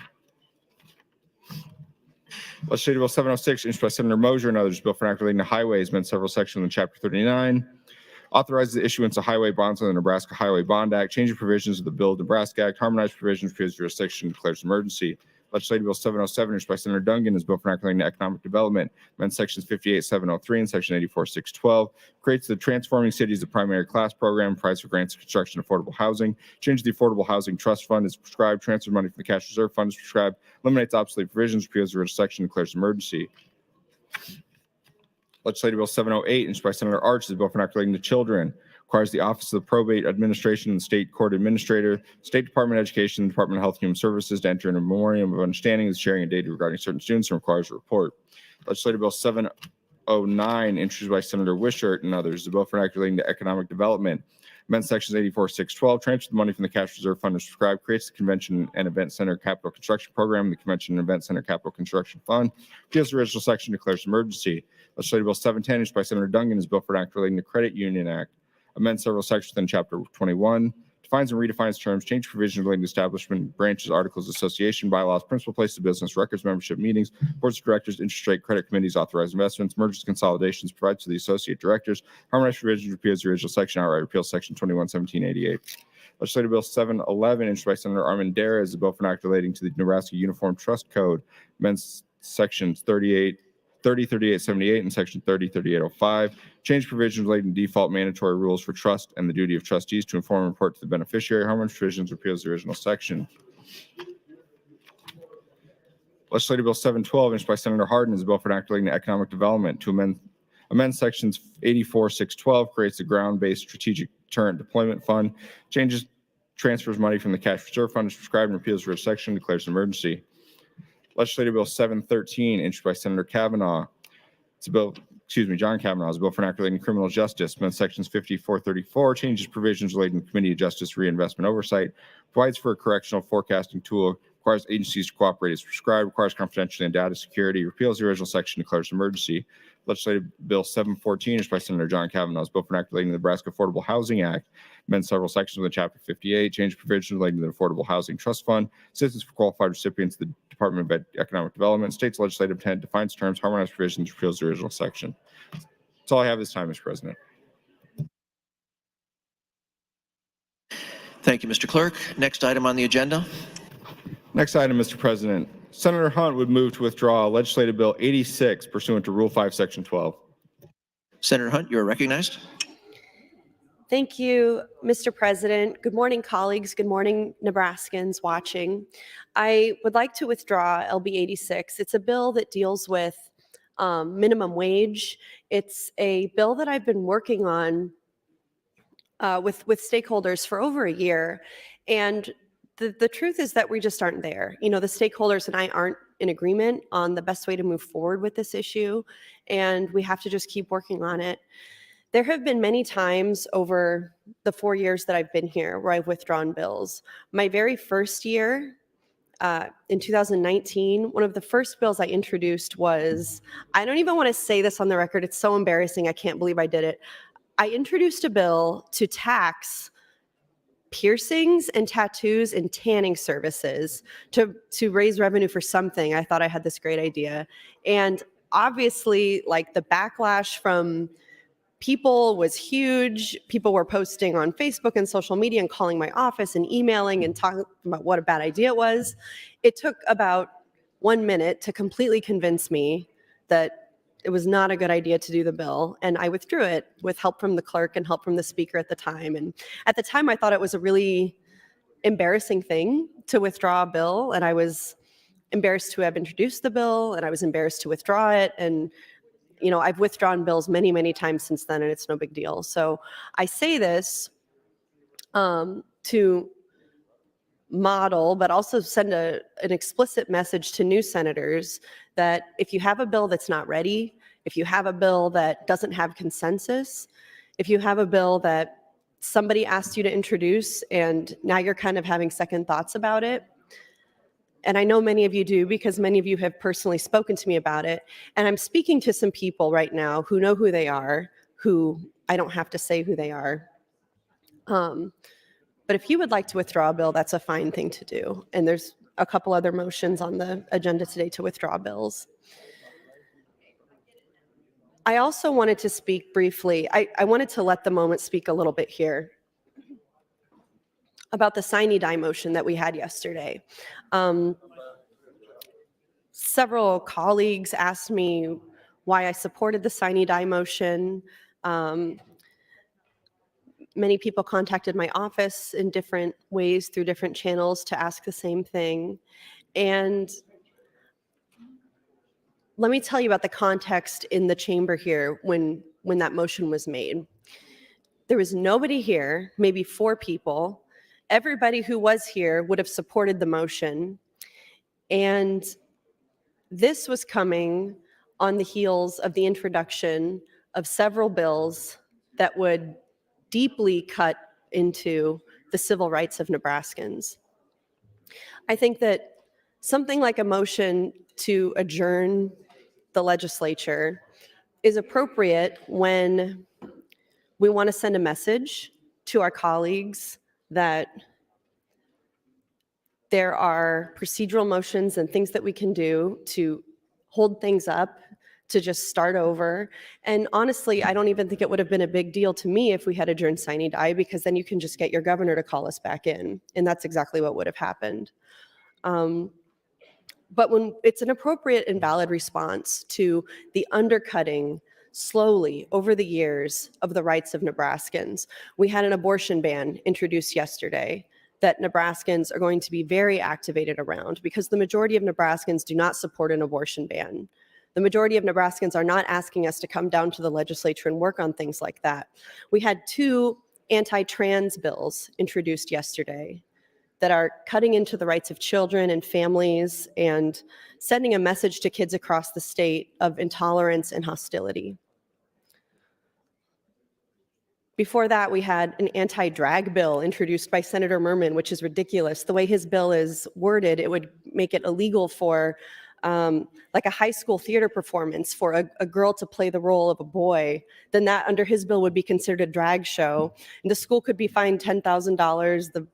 Legislative Bill 706, introduced by Senator Mosier and others, bill for an act relating to highways, amends several sections in Chapter 39. Authorizes the issuance of highway bonds under the Nebraska Highway Bond Act, changing provisions of the Build Nebraska Act, harmonized provisions, repeals jurisdiction, declares emergency. Legislative Bill 707, introduced by Senator Dungan, is bill for an act relating to economic development, amends sections 58.703 and section 84.612, creates the Transforming Cities of Primary Class Program, provides for grants of construction affordable housing, changes the Affordable Housing Trust Fund is prescribed, transfer money from the Cash Reserve Fund is prescribed, eliminates obsolete provisions, repeals the original section, declares emergency. Legislative Bill 708, introduced by Senator Arch, is a bill for an act relating to children, requires the Office of the Probate Administration and the State Court Administrator, State Department of Education, and Department of Health and Human Services to enter into a memorandum of understanding of sharing of data regarding certain students and requires a report. Legislative Bill 709, introduced by Senator Wishart and others, is a bill for an act relating to economic development. Amend sections 84-612, transfer the money from the cash reserve fund as prescribed, creates the Convention and Event Center Capital Construction Program, the Convention and Event Center Capital Construction Fund. Repeals the original section, declares emergency. Legislative Bill 710, introduced by Senator Duncan, is a bill for an act relating to Credit Union Act. Amend several sections within Chapter 21. Defines and redefines terms, change provisions relating to establishment, branches, articles, association, bylaws, principal place of business, records, membership, meetings, boards of directors, interest rate, credit committees, authorized investments, mergers, consolidations, provides to the associate directors, harmonized provisions, repeals the original section, outright repeals section 21-1788. Legislative Bill 711, introduced by Senator Armendariz, is a bill for an act relating to the Nebraska Uniform Trust Code, amends sections 3878 and section 3805, change provisions relating to default mandatory rules for trust and the duty of trustees to inform and report to the beneficiary. Harmonized provisions, repeals the original section. Legislative Bill 712, introduced by Senator Hardin, is a bill for an act relating to economic development to amend sections 84-612, creates a ground-based strategic deterrent deployment fund, changes, transfers money from the cash reserve fund as prescribed, and repeals the section, declares an emergency. Legislative Bill 713, introduced by Senator John Kavanaugh, is a bill for an act relating to criminal justice, amends sections 54-34, changes provisions relating to Committee of Justice Reinvestment Oversight, provides for a correctional forecasting tool, requires agencies to cooperate as prescribed, requires confidentiality and data security, repeals the original section, declares emergency. Legislative Bill 714, introduced by Senator John Kavanaugh, is a bill for an act relating to the Nebraska Affordable Housing Act, amends several sections within Chapter 58, change provisions relating to the Affordable Housing Trust Fund, assistance for qualified recipients of the Department of Economic Development, states legislative intent, defines terms, harmonized provisions, repeals the original section. That's all I have this time, Mr. President. Thank you, Mr. Clerk. Next item on the agenda. Next item, Mr. President. Senator Hunt would move to withdraw Legislative Bill 86 pursuant to Rule 5, Section 12. Senator Hunt, you're recognized. Thank you, Mr. President. Good morning, colleagues. Good morning, Nebraskans watching. I would like to withdraw LB 86. It's a bill that deals with minimum wage. It's a bill that I've been working on with stakeholders for over a year. And the truth is that we just aren't there. You know, the stakeholders and I aren't in agreement on the best way to move forward with this issue, and we have to just keep working on it. There have been many times over the 4 years that I've been here where I've withdrawn bills. My very first year, in 2019, one of the first bills I introduced was, I don't even want to say this on the record, it's so embarrassing, I can't believe I did it. I introduced a bill to tax piercings and tattoos and tanning services to raise revenue for something. I thought I had this great idea. And obviously, like, the backlash from people was huge. People were posting on Facebook and social media and calling my office and emailing and talking about what a bad idea it was. It took about 1 minute to completely convince me that it was not a good idea to do the bill, and I withdrew it with help from the clerk and help from the speaker at the time. And at the time, I thought it was a really embarrassing thing to withdraw a bill, and I was embarrassed to have introduced the bill, and I was embarrassed to withdraw it. And you know, I've withdrawn bills many, many times since then, and it's no big deal. So I say this to model, but also send an explicit message to new senators that if you have a bill that's not ready, if you have a bill that doesn't have consensus, if you have a bill that somebody asked you to introduce and now you're kind of having second thoughts about it, and I know many of you do because many of you have personally spoken to me about it, and I'm speaking to some people right now who know who they are, who I don't have to say who they are. But if you would like to withdraw a bill, that's a fine thing to do. And there's a couple other motions on the agenda today to withdraw bills. I also wanted to speak briefly. I wanted to let the moment speak a little bit here about the sine die motion that we had yesterday. Several colleagues asked me why I supported the sine die motion. Many people contacted my office in different ways through different channels to ask the same thing. And let me tell you about the context in the chamber here when that motion was made. There was nobody here, maybe 4 people. Everybody who was here would have supported the motion. And this was coming on the heels of the introduction of several bills that would deeply cut into the civil rights of Nebraskans. I think that something like a motion to adjourn the legislature is appropriate when we want to send a message to our colleagues that there are procedural motions and things that we can do to hold things up, to just start over. And honestly, I don't even think it would have been a big deal to me if we had adjourned sine die, because then you can just get your governor to call us back in. And that's exactly what would have happened. But when it's an appropriate and valid response to the undercutting slowly over the years of the rights of Nebraskans. We had an abortion ban introduced yesterday that Nebraskans are going to be very activated around, because the majority of Nebraskans do not support an abortion ban. The majority of Nebraskans are not asking us to come down to the legislature and work on things like that. We had 2 anti-trans bills introduced yesterday that are cutting into the rights of children and families and sending a message to kids across the state of intolerance and hostility. Before that, we had an anti-drag bill introduced by Senator Merman, which is ridiculous. The way his bill is worded, it would make it illegal for like a high school theater performance for a girl to play the role of a boy. Then that under his bill would be considered a drag show. And the school could be fined $10,000.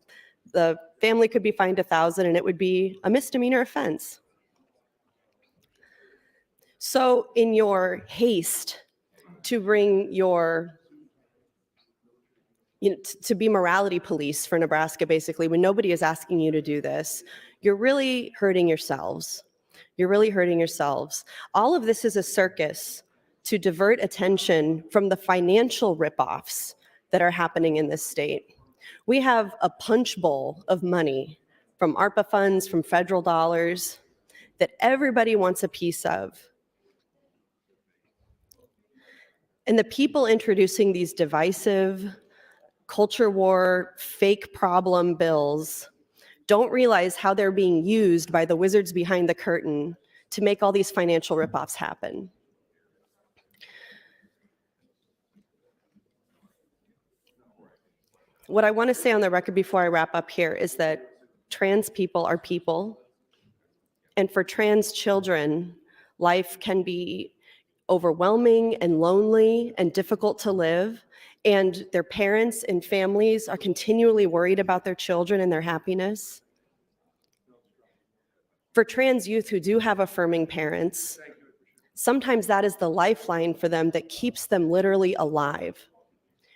The family could be fined $1,000, and it would be a misdemeanor offense. So in your haste to bring your, to be morality police for Nebraska, basically, when nobody is asking you to do this, you're really hurting yourselves. You're really hurting yourselves. All of this is a circus to divert attention from the financial ripoffs that are happening in this state. We have a punch bowl of money from ARPA funds, from federal dollars, that everybody wants a piece of. And the people introducing these divisive, culture war, fake problem bills don't realize how they're being used by the wizards behind the curtain to make all these financial ripoffs happen. What I want to say on the record before I wrap up here is that trans people are people. And for trans children, life can be overwhelming and lonely and difficult to live. And their parents and families are continually worried about their children and their happiness. For trans youth who do have affirming parents, sometimes that is the lifeline for them that keeps them literally alive.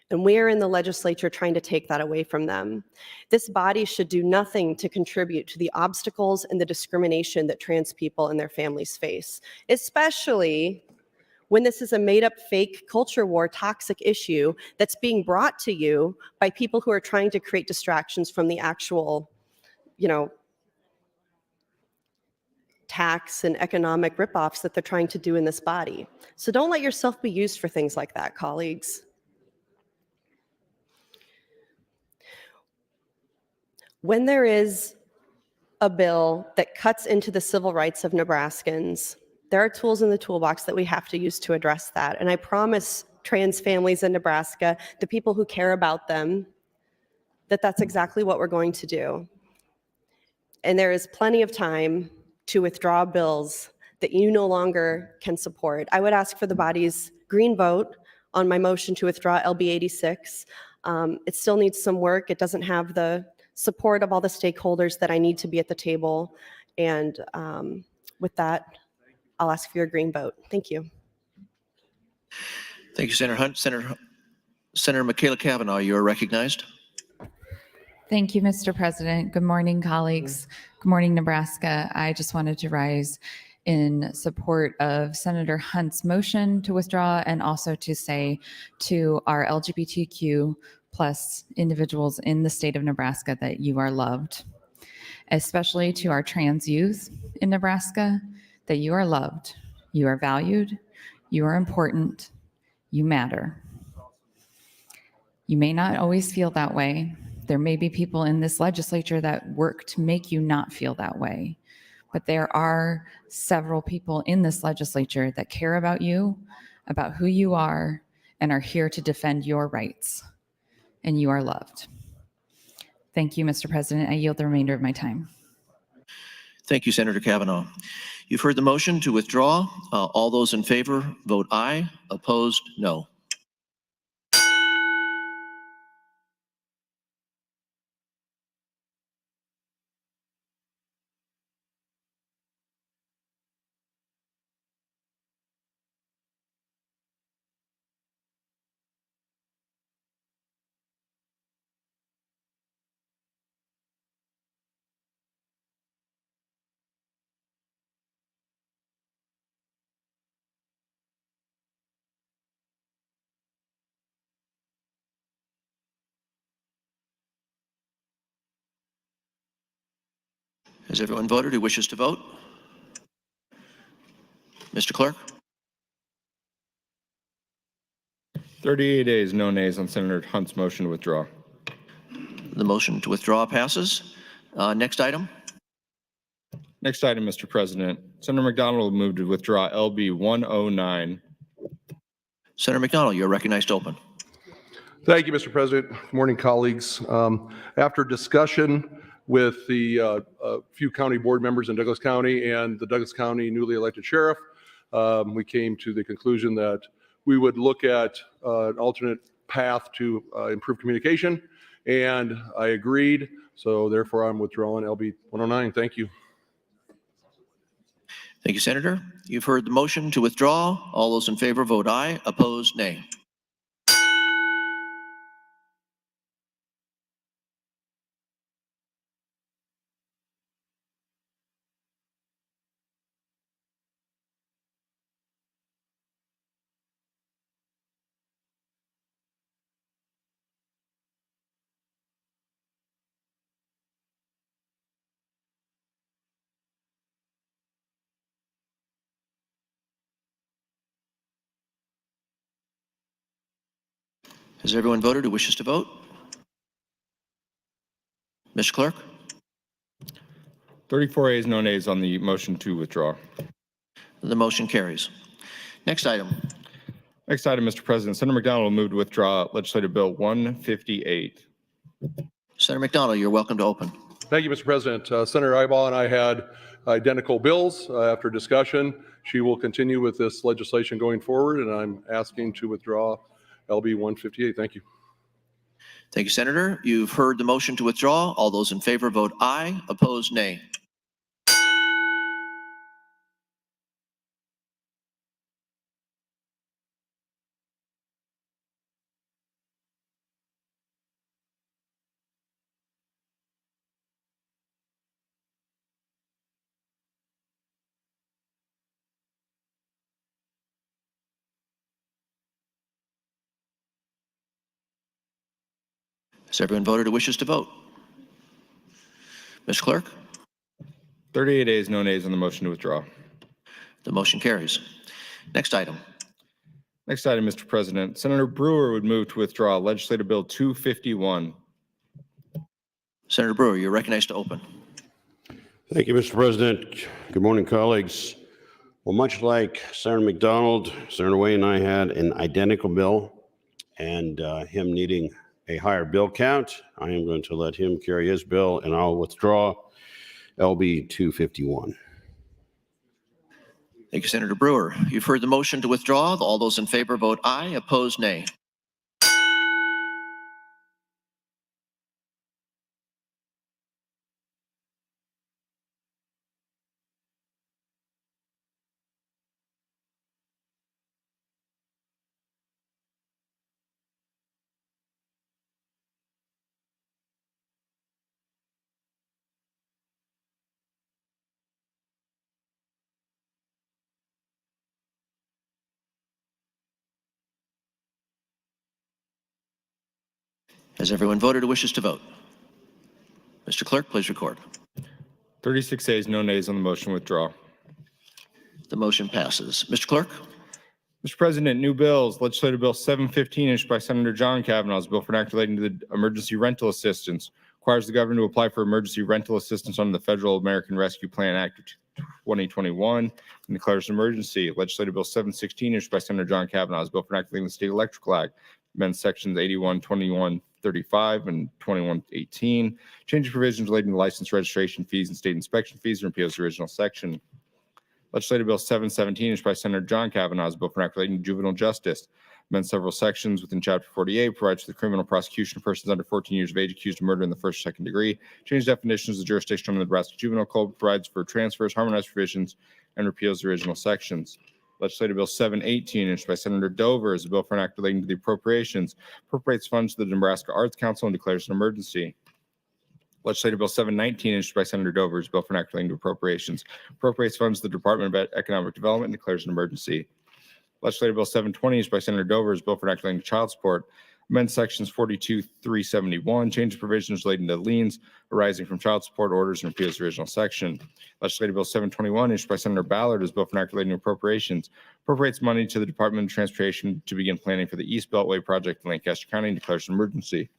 And we are in the legislature trying to take that away from them. This body should do nothing to contribute to the obstacles and the discrimination that trans people and their families face, especially when this is a made-up fake culture war toxic issue that's being brought to you by people who are trying to create distractions from the actual, tax and economic ripoffs that they're trying to do in this body. So don't let yourself be used for things like that, colleagues. When there is a bill that cuts into the civil rights of Nebraskans, there are tools in the toolbox that we have to use to address that. And I promise trans families in Nebraska, the people who care about them, that that's exactly what we're going to do. And there is plenty of time to withdraw bills that you no longer can support. I would ask for the body's green vote on my motion to withdraw LB 86. It still needs some work. It doesn't have the support of all the stakeholders that I need to be at the table. And with that, I'll ask for your green vote. Thank you. Thank you, Senator Hunt. Senator Michaela Cavanaugh, you are recognized. Thank you, Mr. President. Good morning, colleagues. Good morning, Nebraska. I just wanted to rise in support of Senator Hunt's motion to withdraw, and also to say to our LGBTQ plus individuals in the state of Nebraska that you are loved, especially to our trans youth in Nebraska, that you are loved, you are valued, you are important, you matter. You may not always feel that way. There may be people in this legislature that work to make you not feel that way, but there are several people in this legislature that care about you, about who you are, and are here to defend your rights. and you are loved. Thank you, Mr. President. I yield the remainder of my time. Thank you, Senator Kavanaugh. You've heard the motion to withdraw. All those in favor, vote aye. Opposed, no. Has everyone voted who wishes to vote? Mr. Clerk? 38 ayes, no nays on Senator Hunt's motion to withdraw. The motion to withdraw passes. Next item. Next item, Mr. President. Senator McDonnell will move to withdraw LB 109. Senator McDonnell, you're recognized to open. Thank you, Mr. President. Good morning, colleagues. After discussion with the few county board members in Douglas County and the Douglas County newly elected sheriff, we came to the conclusion that we would look at an alternate path to improve communication, and I agreed. So therefore, I'm withdrawing LB 109. Thank you. Thank you, Senator. You've heard the motion to withdraw. All those in favor, vote aye. Opposed, nay. Has everyone voted who wishes to vote? Mr. Clerk? 34 ayes, no nays on the motion to withdraw. The motion carries. Next item. Next item, Mr. President. Senator McDonnell will move to withdraw Legislative Bill 158. Senator McDonnell, you're welcome to open. Thank you, Mr. President. Senator Eyeball and I had identical bills. After discussion, she will continue with this legislation going forward, and I'm asking to withdraw LB 158. Thank you. Thank you, Senator. You've heard the motion to withdraw. All those in favor, vote aye. Opposed, nay. Has everyone voted who wishes to vote? Mr. Clerk? 38 ayes, no nays on the motion to withdraw. The motion carries. Next item. Next item, Mr. President. Senator Brewer would move to withdraw Legislative Bill 251. Senator Brewer, you're recognized to open. Thank you, Mr. President. Good morning, colleagues. Well, much like Senator McDonald, Senator Way and I had an identical bill, and him needing a higher bill count, I am going to let him carry his bill, and I'll withdraw LB 251. Thank you, Senator Brewer. You've heard the motion to withdraw. All those in favor, vote aye. Opposed, nay. Has everyone voted who wishes to vote? Mr. Clerk, please record. 36 ayes, no nays on the motion to withdraw. The motion passes. Mr. Clerk? Mr. President, new bills. Legislative Bill 715, introduced by Senator John Kavanaugh, is a bill for an act relating to the emergency rental assistance. Requires the governor to apply for emergency rental assistance under the Federal American Rescue Plan Act of 2021 and declares an emergency. Legislative Bill 716, introduced by Senator John Kavanaugh, is a bill for an act relating to the State Electrical Act amend sections 81, 21, 35, and 2118. Change provisions relating to license registration fees and state inspection fees and repeals the original section. Legislative Bill 717, introduced by Senator John Kavanaugh, is a bill for an act relating to juvenile justice. Amend several sections within Chapter 48, provides for the criminal prosecution of persons under 14 years of age accused of murder in the first or second degree. Change definitions of the jurisdiction of the Nebraska Juvenile Code, provides for transfers, harmonized provisions, and repeals the original sections. Legislative Bill 718, introduced by Senator Dover, is a bill for an act relating to the appropriations, appropriates funds to the Nebraska Arts Council, and declares an emergency. Legislative Bill 719, introduced by Senator Dover, is a bill for an act relating to appropriations, appropriates funds to the Department of Economic Development, and declares an emergency. Legislative Bill 720, introduced by Senator Dover, is a bill for an act relating to child support, amends sections 42-371, changes provisions relating to liens arising from child support orders, and repeals the original section. Legislative Bill 721, introduced by Senator Ballard, is a bill for an act relating to appropriations, appropriates money to the Department of Transportation to begin planning for the East Beltway project in Lancaster County, and declares an emergency.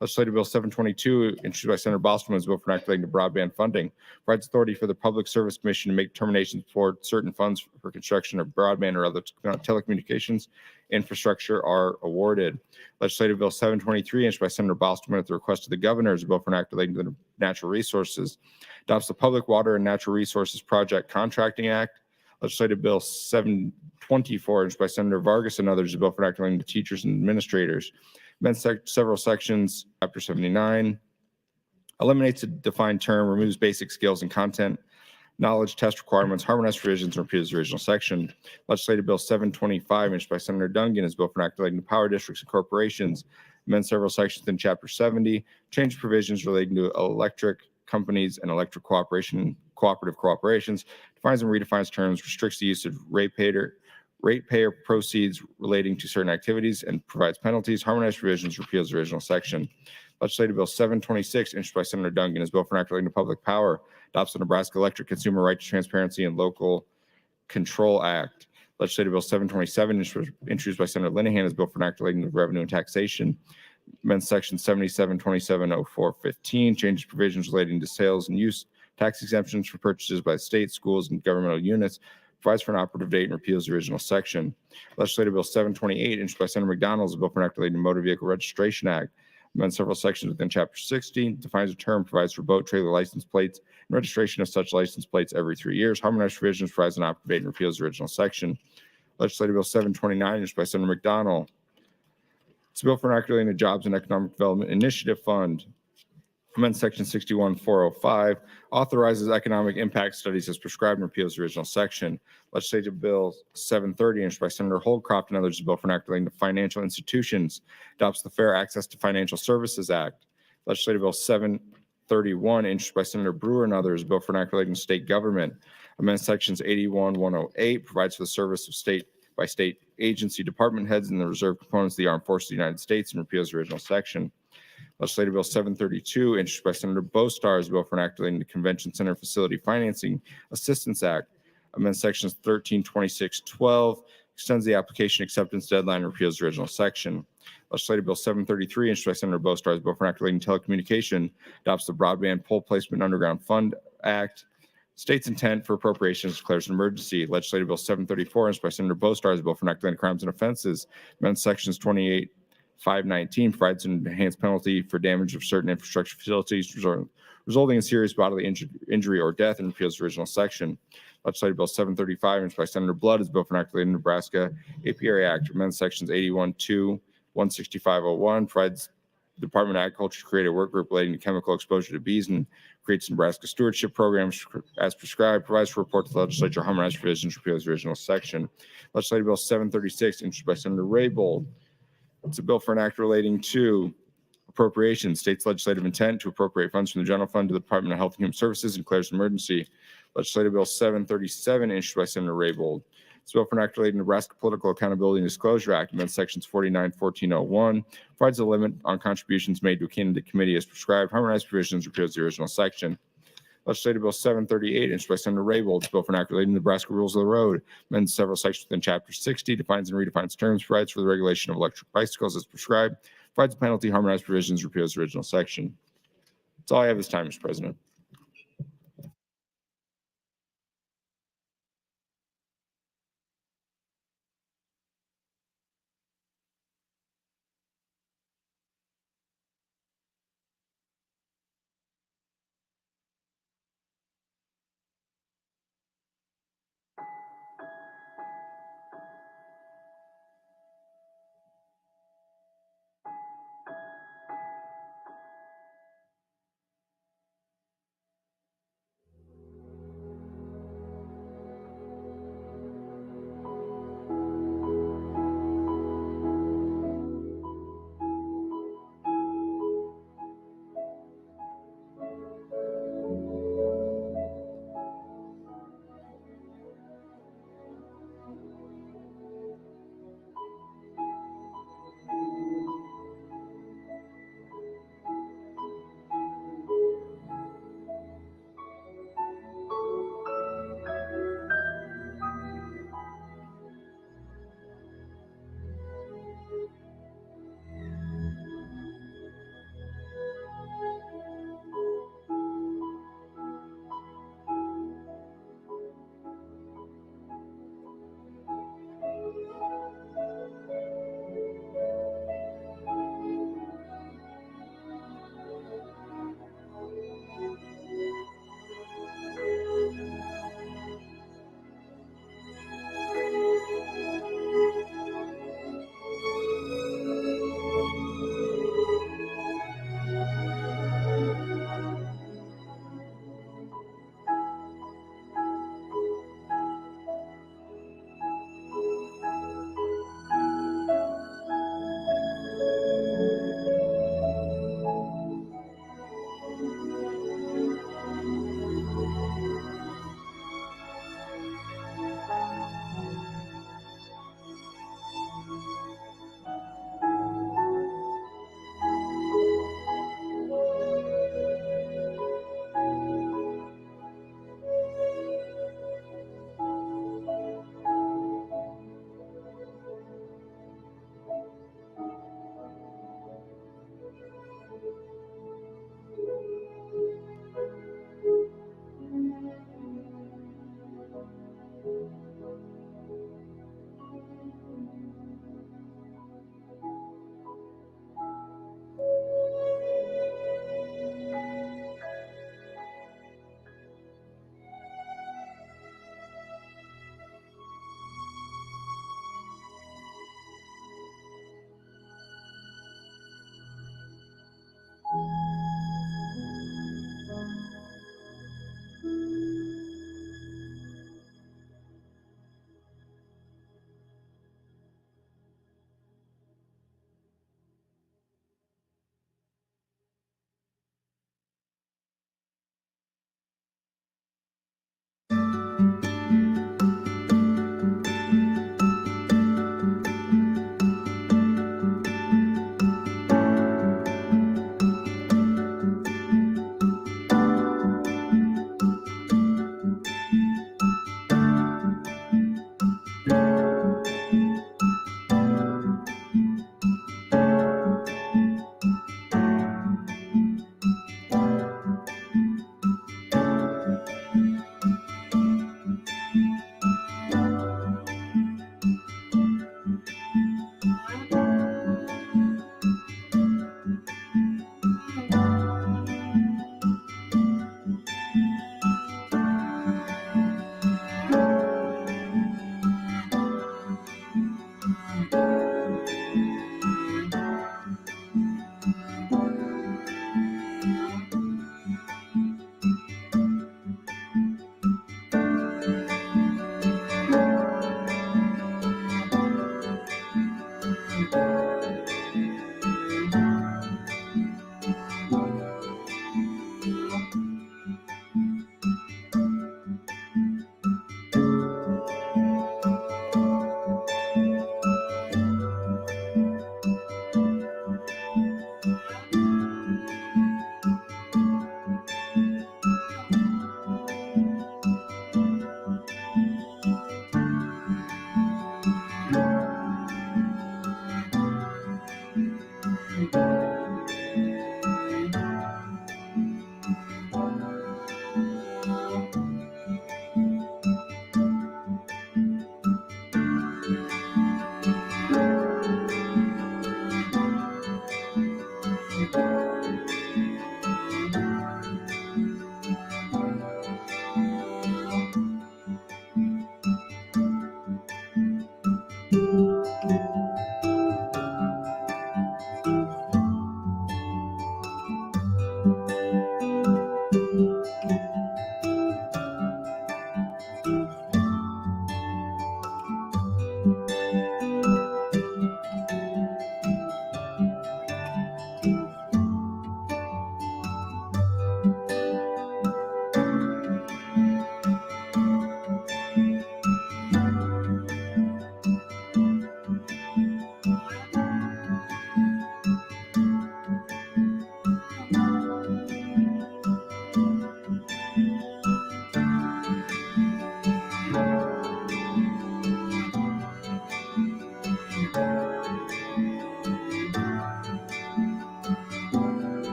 Legislative Bill 722, introduced by Senator Bosman, is a bill for an act relating to broadband funding, provides authority for the Public Service Commission to make determinations for certain funds for construction of broadband or other telecommunications infrastructure are awarded. Legislative Bill 723, introduced by Senator Bosman at the request of the governor, is a bill for an act relating to the natural resources, adopts the Public Water and Natural Resources Project Contracting Act. Legislative Bill 724, introduced by Senator Vargas and others, is a bill for an act relating to teachers and administrators. Amends several sections, Chapter 79, eliminates a defined term, removes basic skills and content, knowledge test requirements, harmonized provisions, and repeals the original section. Legislative Bill 725, introduced by Senator Dungan, is a bill for an act relating to power districts and corporations. Amends several sections in Chapter 70, change provisions relating to electric companies and electric cooperative corporations, defines and redefines terms, restricts the use of ratepayer proceeds relating to certain activities, and provides penalties, harmonized provisions, repeals the original section. Legislative Bill 726, introduced by Senator Dungan, is a bill for an act relating to public power, adopts the Nebraska Electric Consumer Right to Transparency and Local Control Act. Legislative Bill 727, introduced by Senator Linehan, is a bill for an act relating to revenue and taxation. Amends section 77270415, changes provisions relating to sales and use tax exemptions for purchases by states, schools, and governmental units, provides for an operative date, and repeals the original section. Legislative Bill 728, introduced by Senator McDonnell, is a bill for an act relating to Motor Vehicle Registration Act. Amends several sections within Chapter 60, defines a term, provides for boat trailer license plates and registration of such license plates every 3 years. Harmonized provisions, provides an operative date, and repeals the original section. Legislative Bill 729, introduced by Senator McDonnell. It's a bill for an act relating to Jobs and Economic Development Initiative Fund. Amends section 61405, authorizes economic impact studies as prescribed, and repeals the original section. Legislative Bill 730, introduced by Senator Holdcroft and others, is a bill for an act relating to financial institutions, adopts the Fair Access to Financial Services Act. Legislative Bill 731, introduced by Senator Brewer and others, is a bill for an act relating to state government. Amends sections 81108, provides for the service of state by state agency department heads and the reserve components of the Armed Forces of the United States, and repeals the original section. Legislative Bill 732, introduced by Senator Bostar, is a bill for an act relating to Convention Center Facility Financing Assistance Act. Amends sections 132612, extends the application acceptance deadline, and repeals the original section. Legislative Bill 733, introduced by Senator Bostar, is a bill for an act relating to telecommunication, adopts the Broadband Pole Placement Underground Fund Act. State's intent for appropriations, declares an emergency. Legislative Bill 734, introduced by Senator Bostar, is a bill for an act relating to crimes and offenses. Amends sections 28-519, provides an enhanced penalty for damage of certain infrastructure facilities resulting in serious bodily injury or death, and repeals the original section. Legislative Bill 735, introduced by Senator Blood, is a bill for an act relating to Nebraska Apiary Act. Amends sections 81-2, 16501, provides the Department of Agriculture to create a work group relating to chemical exposure to bees, and creates Nebraska stewardship programs as prescribed, provides for report to the legislature, harmonized provisions, repeals the original section. Legislative Bill 736, introduced by Senator Raybold. It's a bill for an act relating to appropriations, states legislative intent to appropriate funds from the general fund to the Department of Health and Human Services, and declares an emergency. Legislative Bill 737, introduced by Senator Raybold. It's a bill for an act relating to Nebraska Political Accountability and Disclosure Act, amends sections 49-1401, provides a limit on contributions made to a candidate committee as prescribed, harmonized provisions, repeals the original section. Legislative Bill 738, introduced by Senator Raybold, it's a bill for an act relating to Nebraska Rules of the Road, amends several sections within Chapter 60, defines and redefines terms, provides for the regulation of electric bicycles as prescribed, provides a penalty, harmonized provisions, repeals the original section. That's all I have this time, Mr. President.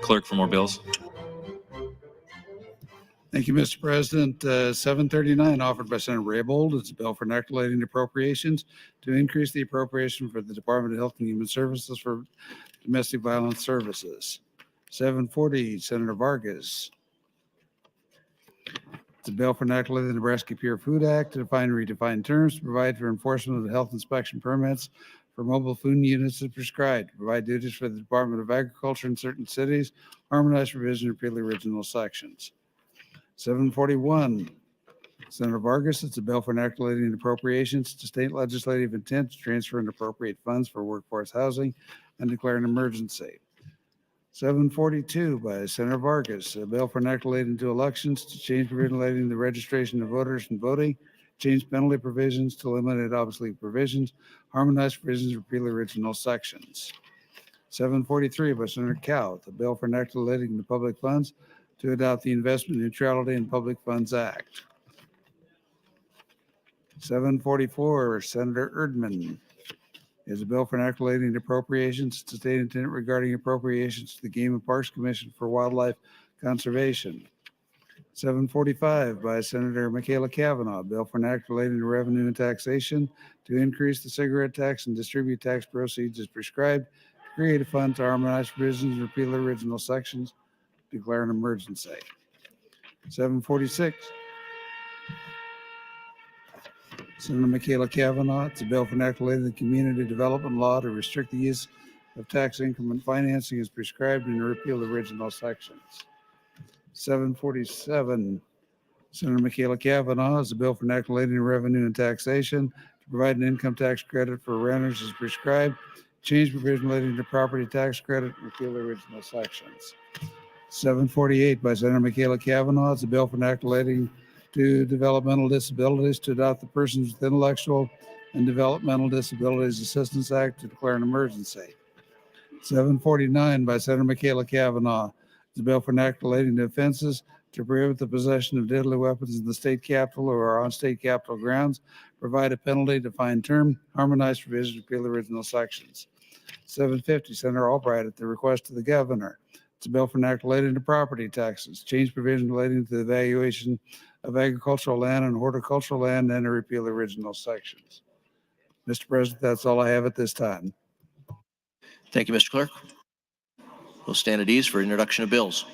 Clerk for more bills. Thank you, Mr. President. 739 offered by Senator Raybold. It's a bill for inoculating appropriations to increase the appropriation for the Department of Health and Human Services for domestic violence services. 740, Senator Vargas. It's a bill for inoculating the Nebraska Pure Food Act to define and redefine terms to provide for enforcement of the health inspection permits for mobile food units as prescribed, to provide duties for the Department of Agriculture in certain cities, harmonize provision, repeal the original sections. 741, Senator Vargas, it's a bill for inoculating appropriations to state legislative intent to transfer and appropriate funds for workforce housing and declare an emergency. 742 by Senator Vargas, a bill for inoculating to elections to change provision relating to the registration of voters and voting, change penalty provisions to eliminate obsolete provisions, harmonize provisions, repeal original sections. 743 by Senator Cowell, a bill for inoculating the public funds to adopt the Investment Neutrality in Public Funds Act. 744, Senator Erdman, is a bill for inoculating appropriations to state intent regarding appropriations to the Game and Parks Commission for Wildlife Conservation. 745 by Senator Michaela Cavanaugh, a bill for inoculating revenue and taxation to increase the cigarette tax and distribute tax proceeds as prescribed, to create a fund to harmonize provisions and repeal original sections, declare an emergency. 746. Senator Michaela Cavanaugh. It's a bill for enacting the community development law to restrict the use of tax increment financing as prescribed and repeal the original sections. 747, Senator Michaela Cavanaugh is a bill for enacting revenue and taxation to provide an income tax credit for renters as prescribed, change provision relating to property tax credit, and repeal the original sections. 748 by Senator Michaela Cavanaugh is a bill for enacting to developmental disabilities to adopt the Persons with Intellectual and Developmental Disabilities Assistance Act to declare an emergency. 749 by Senator Michaela Cavanaugh is a bill for enacting relating to offenses to prohibit the possession of deadly weapons in the state capitol or on state capitol grounds, provide a penalty, define term, harmonize provisions, repeal the original sections. 750, Senator Albright at the request of the governor. It's a bill for enacting relating to property taxes, change provision relating to the valuation of agricultural land and horticultural land, and to repeal the original sections. Mr. President, that's all I have at this time. Thank you, Mr. Clerk. We'll stand at ease for introduction of bills.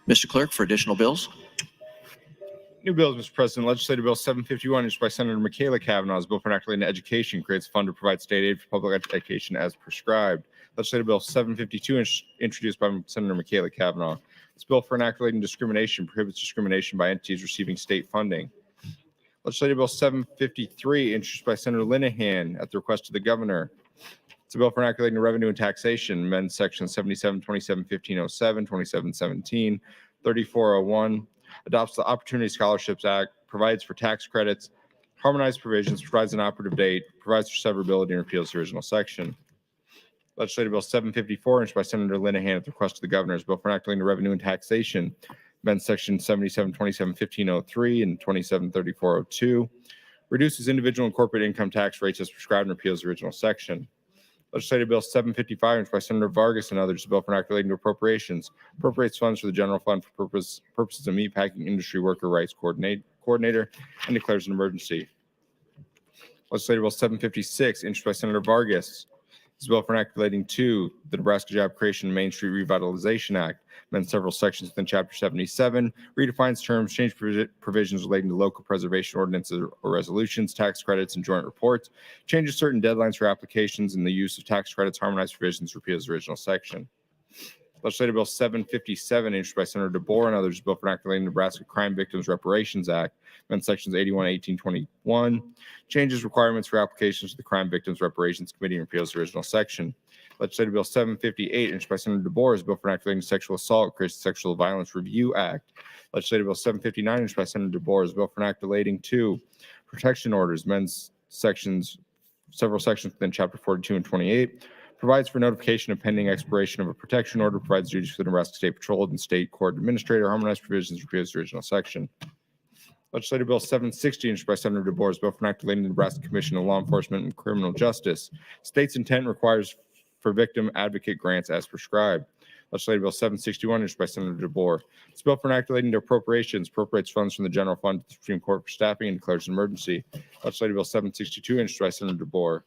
Mr. Clerk, for additional bills. New bills, Mr. President. Legislative Bill 751, introduced by Senator Michaela Kavanaugh, is a bill for enacting education, creates a fund to provide state aid for public education as prescribed. Legislative Bill 752, introduced by Senator Michaela Kavanaugh. This bill for enacting discrimination prohibits discrimination by entities receiving state funding. Legislative Bill 753, introduced by Senator Linehan at the request of the governor. It's a bill for enacting revenue and taxation, amend section 77, 27, 1507, 2717, 3401, adopts the Opportunity Scholarships Act, provides for tax credits, harmonized provisions, provides an operative date, provides for severability, and repeals the original section. Legislative Bill 754, introduced by Senator Linehan at the request of the governor, is a bill for enacting revenue and taxation, amend section 77, 27, 1503, and 27, 3402, reduces individual and corporate income tax rates as prescribed and repeals the original section. Legislative Bill 755, introduced by Senator Vargas and others, a bill for an act relating to appropriations, appropriates funds for the general fund for purposes of meatpacking industry worker rights coordinator, and declares an emergency. Legislative Bill 756, introduced by Senator Vargas, is a bill for an act relating to the Nebraska Job Creation and Main Street Revitalization Act, amends several sections within Chapter 77, redefines terms, change provisions relating to local preservation ordinances or resolutions, tax credits, and joint reports, changes certain deadlines for applications and the use of tax credits, harmonized provisions, repeals the original section. Legislative Bill 757, introduced by Senator DeBoer and others, a bill for an act relating to Nebraska Crime Victims Reparations Act, amends sections 81, 18, 21, changes requirements for applications to the Crime Victims Reparations Committee, and repeals the original section. Legislative Bill 758, introduced by Senator DeBoer, is a bill for an act relating to sexual assault, creates the Sexual Violence Review Act. Legislative Bill 759, introduced by Senator DeBoer, is a bill for an act relating to protection orders, amends several sections within Chapter 42 and 28, provides for notification of pending expiration of a protection order, provides duties for the Nebraska State Patrol and State Court Administrator, harmonized provisions, repeals the original section. Legislative Bill 760, introduced by Senator DeBoer, is a bill for an act relating to the Nebraska Commission of Law Enforcement and Criminal Justice. State's intent requires for victim advocate grants as prescribed. Legislative Bill 761, introduced by Senator DeBoer. It's a bill for an act relating to appropriations, appropriates funds from the general fund to the Supreme Court for staffing and declares an emergency. Legislative Bill 762, introduced by Senator DeBoer.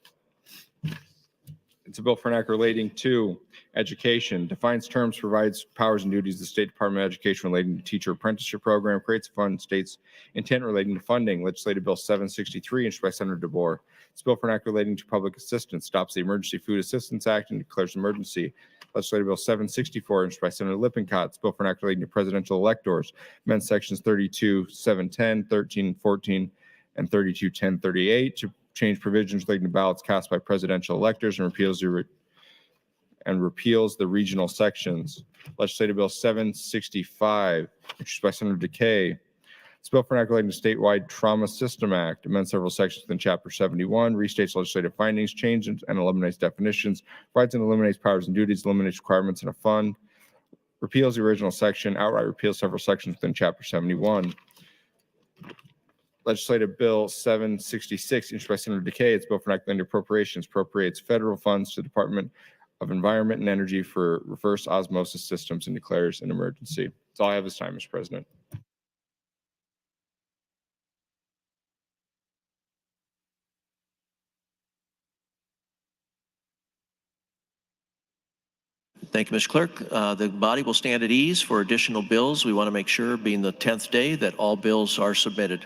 It's a bill for an act relating to education, defines terms, provides powers and duties of the State Department of Education relating to teacher apprenticeship program, creates a fund, states intent relating to funding. Legislative Bill 763, introduced by Senator DeBoer. It's a bill for an act relating to public assistance, stops the Emergency Food Assistance Act and declares an emergency. Legislative Bill 764, introduced by Senator Lippincott. It's a bill for an act relating to presidential electors, amends sections 32, 710, 13, 14, and 32, 10, 38 to change provisions relating to ballots cast by presidential electors and repeals the regional sections. Legislative Bill 765, introduced by Senator Decay. It's a bill for an act relating to statewide trauma system act, amends several sections within Chapter 71, restates legislative findings, changes and eliminates definitions, provides and eliminates powers and duties, eliminates requirements in a fund, repeals the original section, outright repeals several sections within Chapter 71. Legislative Bill 766, introduced by Senator Decay. It's a bill for an act relating to appropriations, appropriates federal funds to the Department of Environment and Energy for reverse osmosis systems and declares an emergency. That's all I have this time, Mr. President. Thank you, Mr. Clerk. The body will stand at ease for additional bills. We want to make sure, being the 10th day, that all bills are submitted.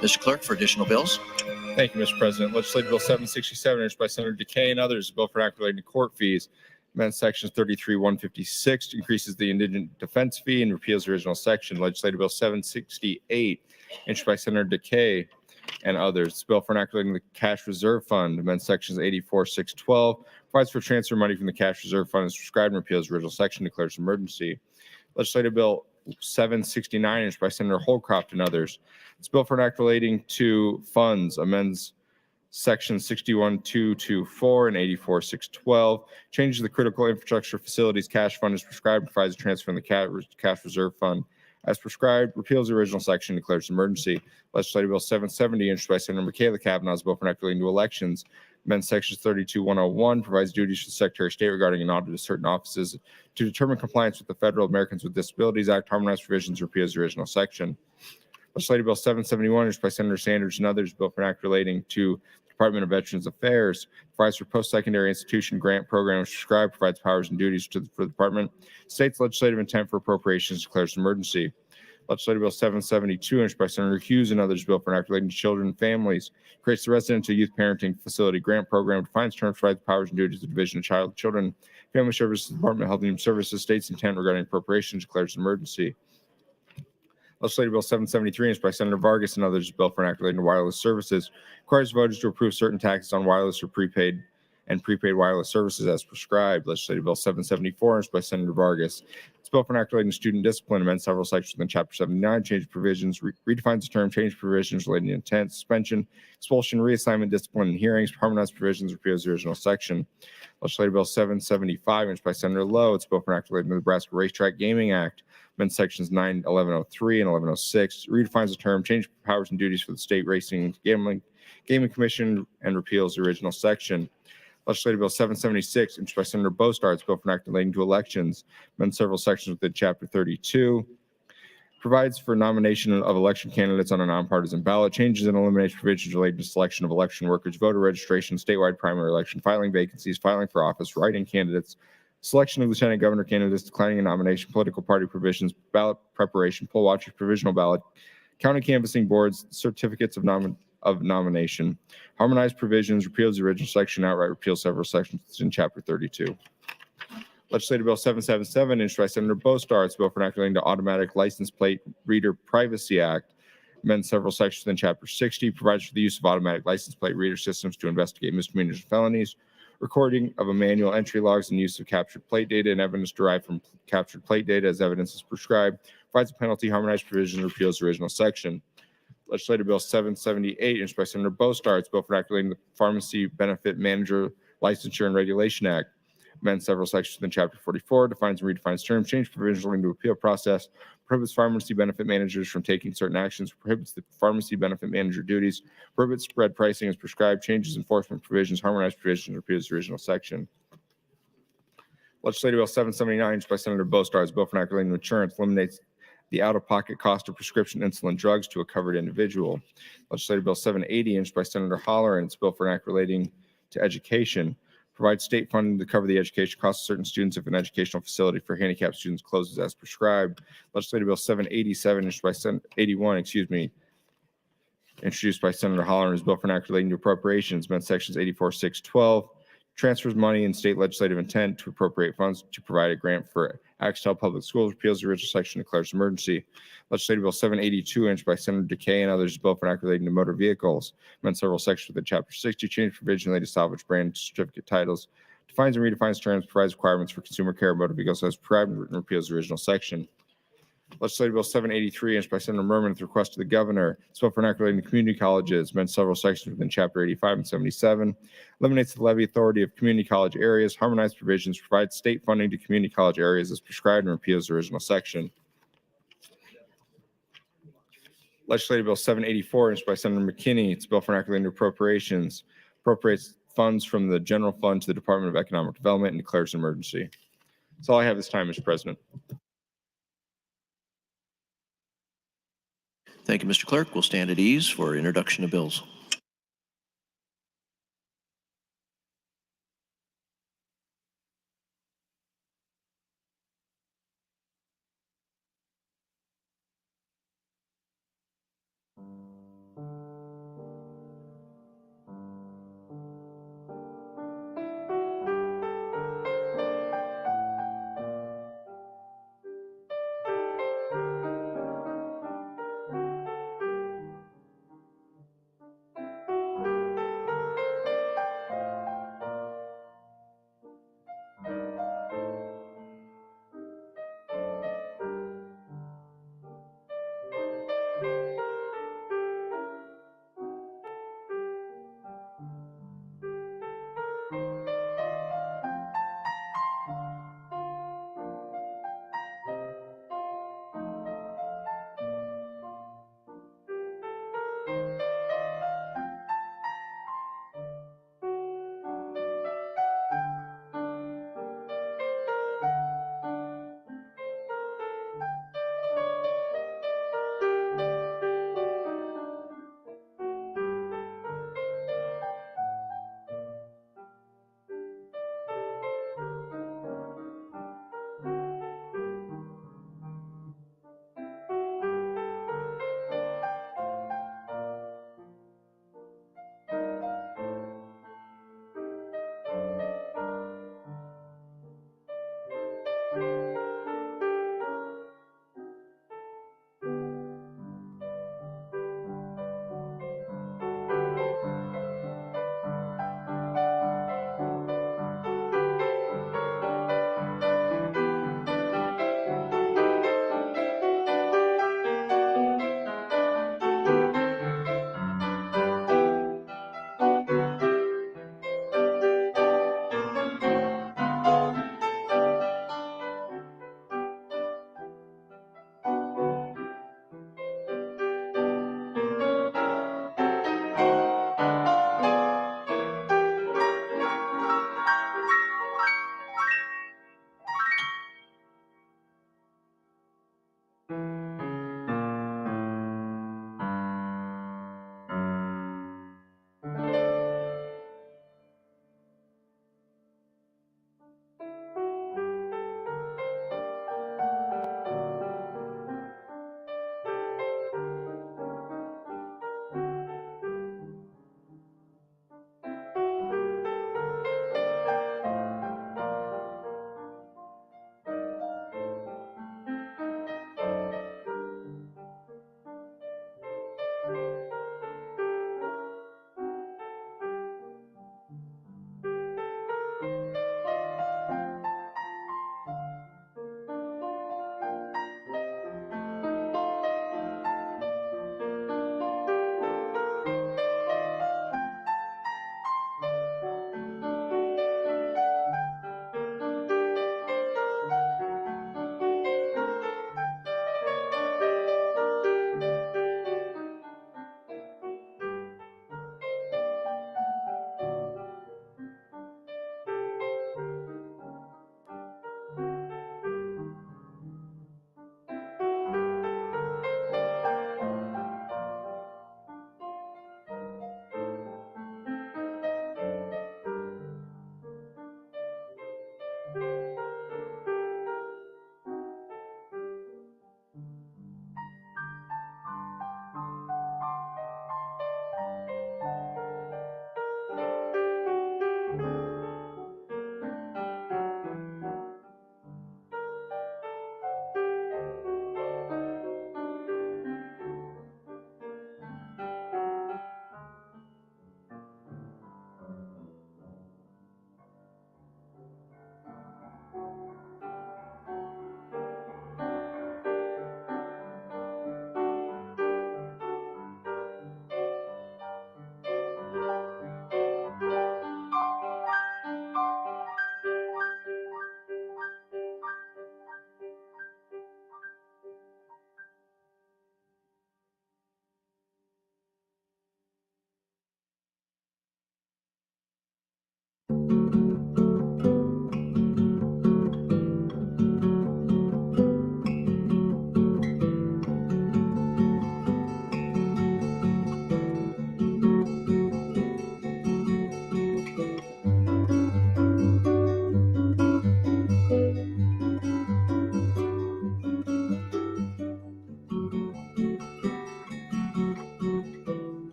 Mr. Clerk, for additional bills. Thank you, Mr. President. Legislative Bill 767, introduced by Senator Decay and others, a bill for an act relating to court fees. Amends Section 33-156, increases the indigent defense fee and repeals the original section. Legislative Bill 768, introduced by Senator Decay and others. This bill for an act relating to the cash reserve fund. Amends Sections 84-612, provides for transfer money from the cash reserve fund as prescribed and repeals the original section, declares emergency. Legislative Bill 769, introduced by Senator Holcroft and others. This bill for an act relating to funds amends Section 61224 and 84612, changes the critical infrastructure facilities cash fund as prescribed, provides a transfer from the cash reserve fund as prescribed, repeals the original section, declares emergency. Legislative Bill 770, introduced by Senator Michaela Kavanaugh's bill for an act relating to elections, amends Sections 32101, provides duties for the Secretary of State regarding an audit of certain offices to determine compliance with the Federal Americans with Disabilities Act, harmonized provisions, repeals the original section. Legislative Bill 771, introduced by Senator Sanders and others, bill for an act relating to the Department of Veterans Affairs, provides for post-secondary institution grant programs prescribed, provides powers and duties for the department, states legislative intent for appropriations, declares emergency. Legislative Bill 772, introduced by Senator Hughes and others, bill for an act relating to children and families, creates the Residential Youth Parenting Facility Grant Program, defines terms, provides powers and duties of the Division of Children, Family Services, Department of Health and Human Services, states intent regarding appropriations, declares emergency. Legislative Bill 773, introduced by Senator Vargas and others, bill for an act relating to wireless services, requires voters to approve certain taxes on wireless or prepaid wireless services as prescribed. Legislative Bill 774, introduced by Senator Vargas. This bill for an act relating to student discipline amends several sections within Chapter 79, change provisions, redefines the term, change provisions relating to intent, suspension, expulsion, reassignment, discipline, and hearings, harmonized provisions, repeals the original section. Legislative Bill 775, introduced by Senator Lowe. It's bill for an act relating to the Nebraska Racetrack Gaming Act. Amends Sections 1103 and 1106, redefines the term, change powers and duties for the State Racing Gaming Commission, and repeals the original section. Legislative Bill 776, introduced by Senator Bostard, bill for an act relating to elections, amends several sections within Chapter 32, provides for nomination of election candidates on a nonpartisan ballot, changes and eliminates provisions related to selection of election workers, voter registration, statewide primary election, filing vacancies, filing for office, write-in candidates, selection of lieutenant governor candidates, declining a nomination, political party provisions, ballot preparation, poll watchers, provisional ballot, county canvassing boards, certificates of nomination, harmonized provisions, repeals the original section, outright repeals several sections in Chapter 32. Legislative Bill 777, introduced by Senator Bostard, bill for an act relating to automatic license plate reader privacy act, amends several sections in Chapter 60, provides for the use of automatic license plate reader systems to investigate misdemeanors and felonies, recording of a manual entry logs and use of captured plate data and evidence derived from captured plate data as evidence is prescribed, provides a penalty, harmonized provision, repeals the original section. Legislative Bill 778, introduced by Senator Bostard, bill for an act relating to the Pharmacy Benefit Manager Licensure and Regulation Act, amends several sections within Chapter 44, defines and redefines terms, change provisions relating to appeal process, prohibits pharmacy benefit managers from taking certain actions, prohibits the pharmacy benefit manager duties, prohibits spread pricing as prescribed, changes enforcement provisions, harmonized provisions, repeals the original section. Legislative Bill 779, introduced by Senator Bostard, bill for an act relating to insurance, eliminates the out-of-pocket cost of prescription insulin drugs to a covered individual. Legislative Bill 780, introduced by Senator Holler, and its bill for an act relating to education, provides state funding to cover the education costs of certain students if an educational facility for handicapped students closes as prescribed. Legislative Bill 787, introduced by Senator Holler, and his bill for an act relating to appropriations, amends sections 84-612, transfers money in state legislative intent to appropriate funds to provide a grant for Axtell Public Schools, repeals the original section, declares emergency. Legislative Bill 782, introduced by Senator Decay and others, bill for an act relating to motor vehicles, amends several sections within Chapter 60, change provision related to salvage brand certificate titles, defines and redefines terms, provides requirements for consumer care of motor vehicles as prescribed, and repeals the original section. Legislative Bill 783, introduced by Senator Merman at the request of the governor, bill for an act relating to community colleges, amends several sections within Chapter 85 and 77, eliminates the levy authority of community college areas, harmonized provisions, provides state funding to community college areas as prescribed, and repeals the original section. Legislative Bill 784, introduced by Senator McKinney, it's a bill for an act relating to appropriations, appropriates funds from the general fund to the Department of Economic Development, and declares an emergency. That's all I have this time, Mr. President. Thank you, Mr. Clerk. We'll stand at ease for introduction of bills.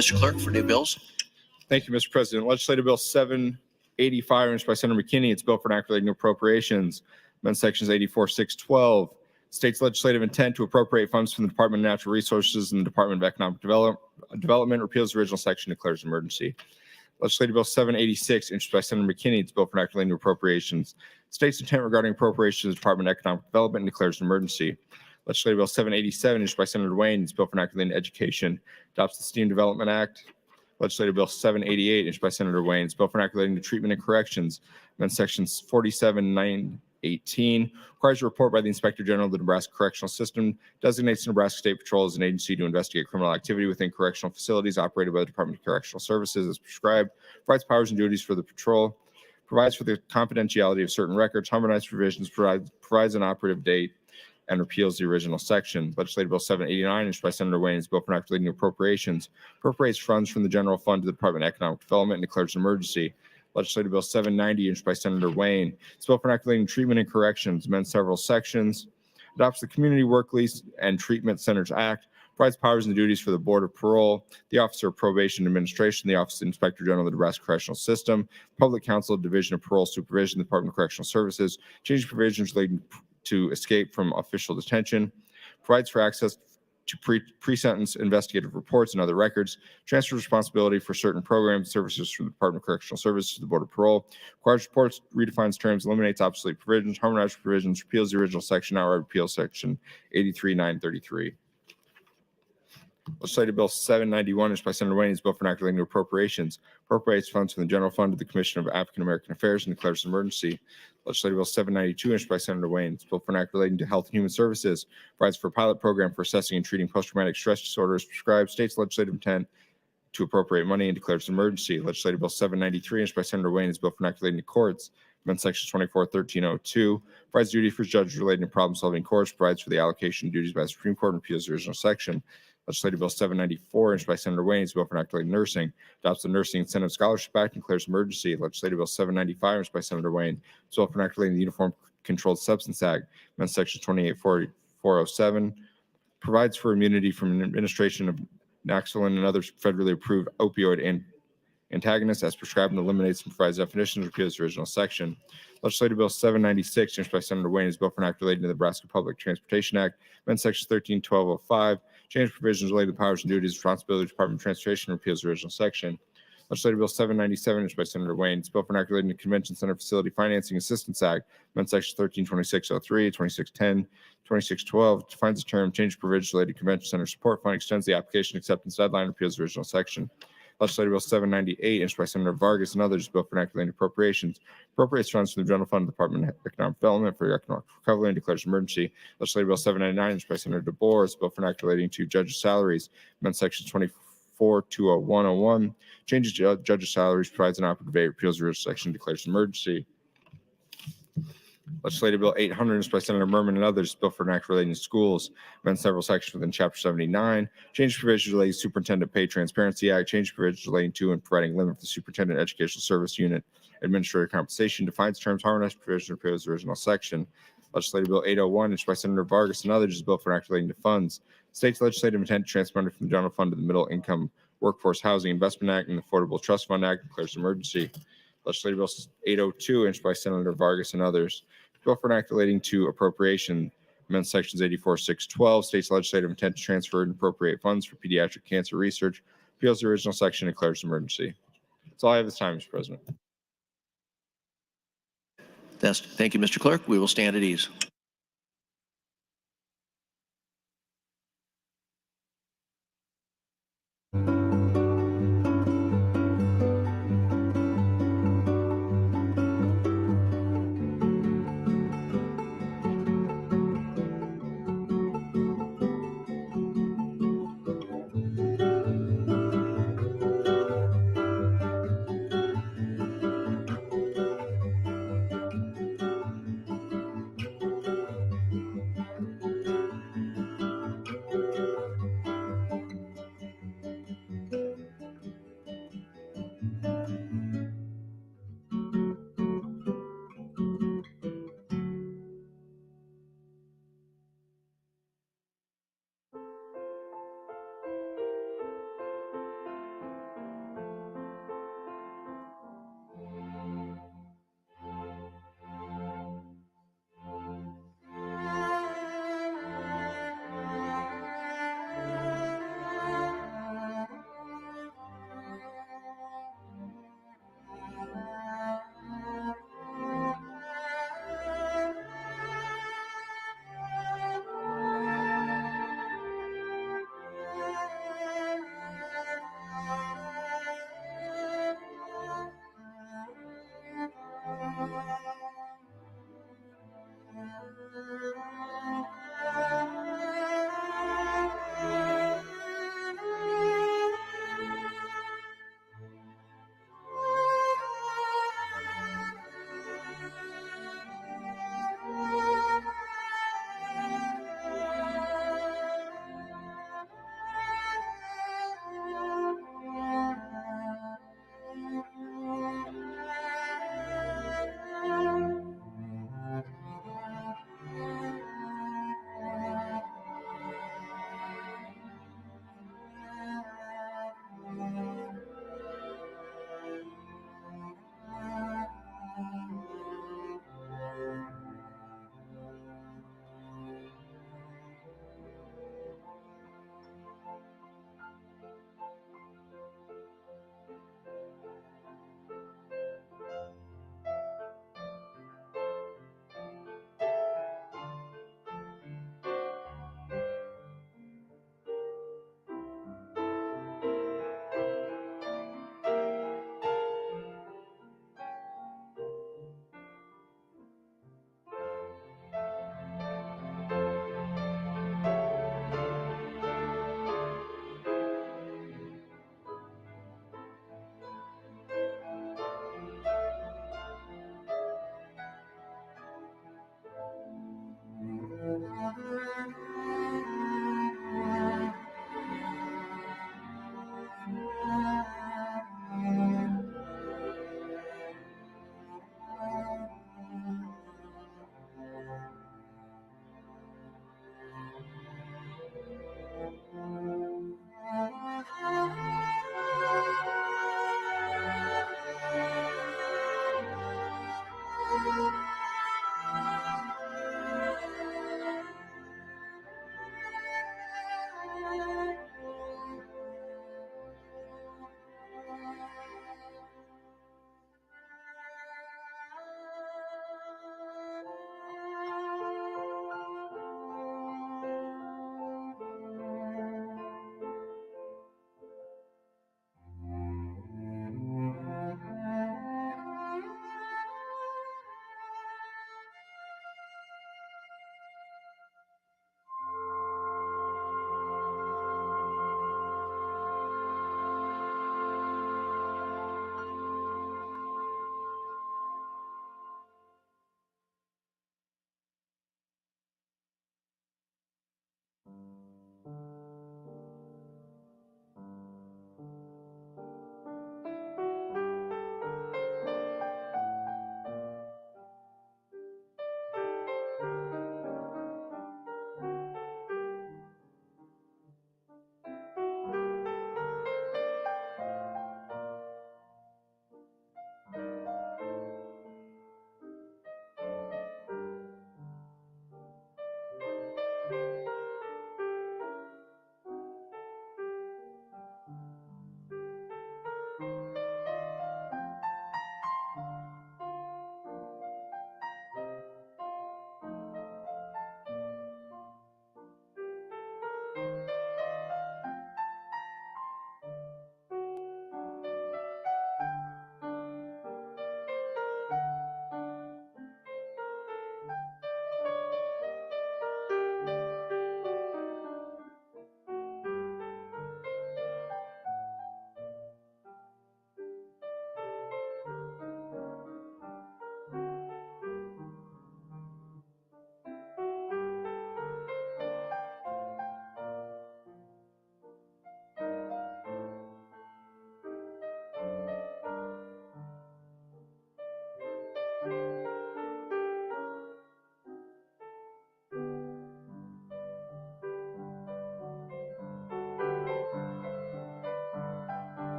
Mr. Clerk, for new bills. Thank you, Mr. President. Legislative Bill 785, introduced by Senator McKinney. It's a bill for an act relating to appropriations. Amend sections 84-612. States legislative intent to appropriate funds from the Department of Natural Resources and the Department of Economic Development. Repeals the original section, declares an emergency. Legislative Bill 786, introduced by Senator McKinney. It's a bill for an act relating to appropriations. States intent regarding appropriations of the Department of Economic Development and declares an emergency. Legislative Bill 787, introduced by Senator Wayne. It's a bill for an act relating to education. Adopts the STEAM Development Act. Legislative Bill 788, introduced by Senator Wayne. It's a bill for an act relating to treatment and corrections. Amend sections 47-918. Requires a report by the Inspector General of the Nebraska Correctional System. Designates the Nebraska State Patrol as an agency to investigate criminal activity within correctional facilities operated by the Department of Correctional Services as prescribed. Provides powers and duties for the patrol. Provides for the confidentiality of certain records. Harmonized provisions. Provides an operative date. And repeals the original section. Legislative Bill 789, introduced by Senator Wayne, is a bill for an act relating to appropriations. Appropriates funds from the general fund to the Department of Economic Development and declares an emergency. Legislative Bill 790, introduced by Senator Wayne, is a bill for an act relating to treatment and corrections. Amends several sections. Adopts the Community Work Lease and Treatment Centers Act. Provides powers and duties for the Board of Parole, the Officer of Probation Administration, the Office of Inspector General of the Nebraska Correctional System, Public Counsel, Division of Parole Supervision, the Department of Correctional Services. Changes provisions relating to escape from official detention, provides for access to pre-sentence investigative reports and other records, transfers responsibility for certain programs and services from the Department of Correctional Services to the Board of Parole, requires reports, redefines terms, eliminates obsolete provisions, harmonizes provisions, repeals the original section, now repeals section 83-933. Legislative Bill 791, introduced by Senator Wayne, is a bill for an act relating to appropriations. Appropriates funds from the general fund to the Commission of African American Affairs and declares an emergency. Legislative Bill 792, introduced by Senator Wayne, is a bill for an act relating to health and human services. Provides for a pilot program for assessing and treating post-traumatic stress disorders. Prescribes states legislative intent to appropriate money and declares an emergency. Legislative Bill 793, introduced by Senator Wayne, is a bill for an act relating to courts. Amend section 24-1302. Provides duty for judges relating to problem-solving courts. Provides for the allocation of duties by the Supreme Court and repeals the original section. Legislative Bill 794, introduced by Senator Wayne, is a bill for an act relating to nursing. Adopts the Nursing Incentive Scholarship Act and declares emergency. Legislative Bill 795, introduced by Senator Wayne, is a bill for an act relating to the Uniform Controlled Substance Act. Amend section 28407. Provides for immunity from an administration of Naxalin and other federally approved opioid antagonists as prescribed and eliminates and provides definitions. Repeals the original section. Legislative Bill 796, introduced by Senator Wayne, is a bill for an act relating to the Nebraska Public Transportation Act. Amend section 13-1205. Change provisions related to powers and duties, responsibility of the Department of Transportation, repeals the original section. Legislative Bill 797, introduced by Senator Wayne, is a bill for an act relating to Convention Center Facility Financing Assistance Act. Amend section 13-2603, 2610, 2612. Defines the term, change provisions related to Convention Center Support Fund, extends the application acceptance deadline, repeals the original section. Legislative Bill 798, introduced by Senator Vargas and others, bill for an act relating to appropriations. Appropriates funds from the general fund of the Department of Economic Development for economic recovery and declares emergency. Legislative Bill 799, introduced by Senator DeBoer, is a bill for an act relating to judges' salaries. Amend section 24-20101. Changes judges' salaries, provides an operative date, repeals the original section, declares emergency. Legislative Bill 800, introduced by Senator Merman and others, bill for an act relating to schools. Amend several sections within Chapter 79. Change provisions relating to Superintendent Pay Transparency Act. Change provisions relating to and providing limit for the Superintendent Educational Service Unit Administrative Compensation. Defines terms, harmonized provisions, repeals the original section. Legislative Bill 801, introduced by Senator Vargas and others, is a bill for an act relating to funds. States legislative intent to transfer money from the general fund to the Middle Income Workforce Housing Investment Act and the Affordable Trust Fund Act, declares emergency. Legislative Bill 802, introduced by Senator Vargas and others, bill for an act relating to appropriation. Amend sections 84-612. States legislative intent to transfer and appropriate funds for pediatric cancer research. Repeals the original section and declares emergency. That's all I have this time, Mr. President. Thank you, Mr. Clerk. We will stand at ease.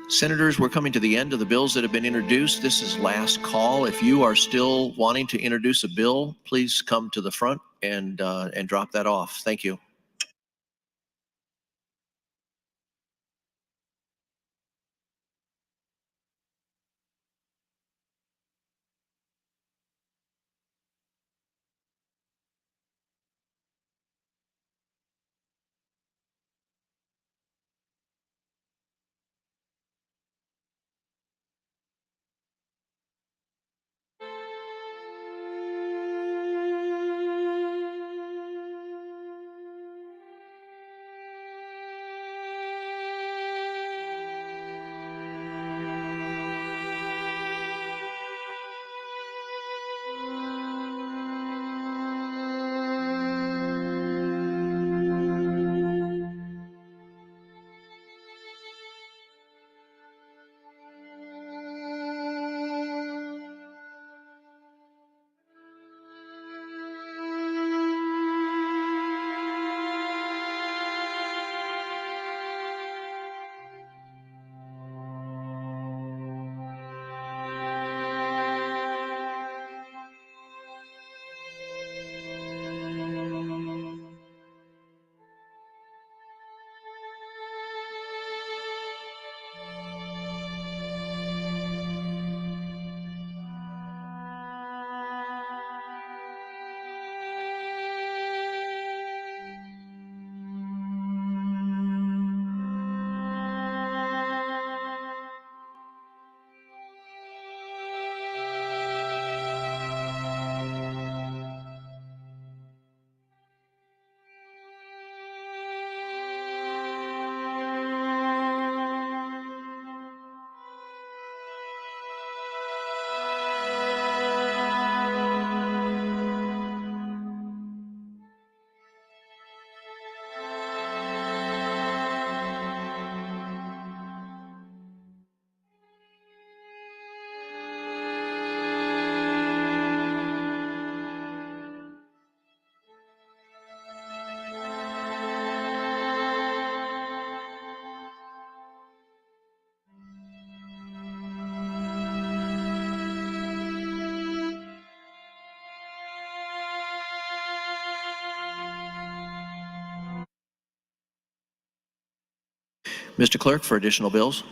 Senators, we're coming to the end of the bills that have been introduced. This is last call. If you are still wanting to introduce a bill, please come to the front and drop that off. Thank you. Mr. Clerk, for additional bills.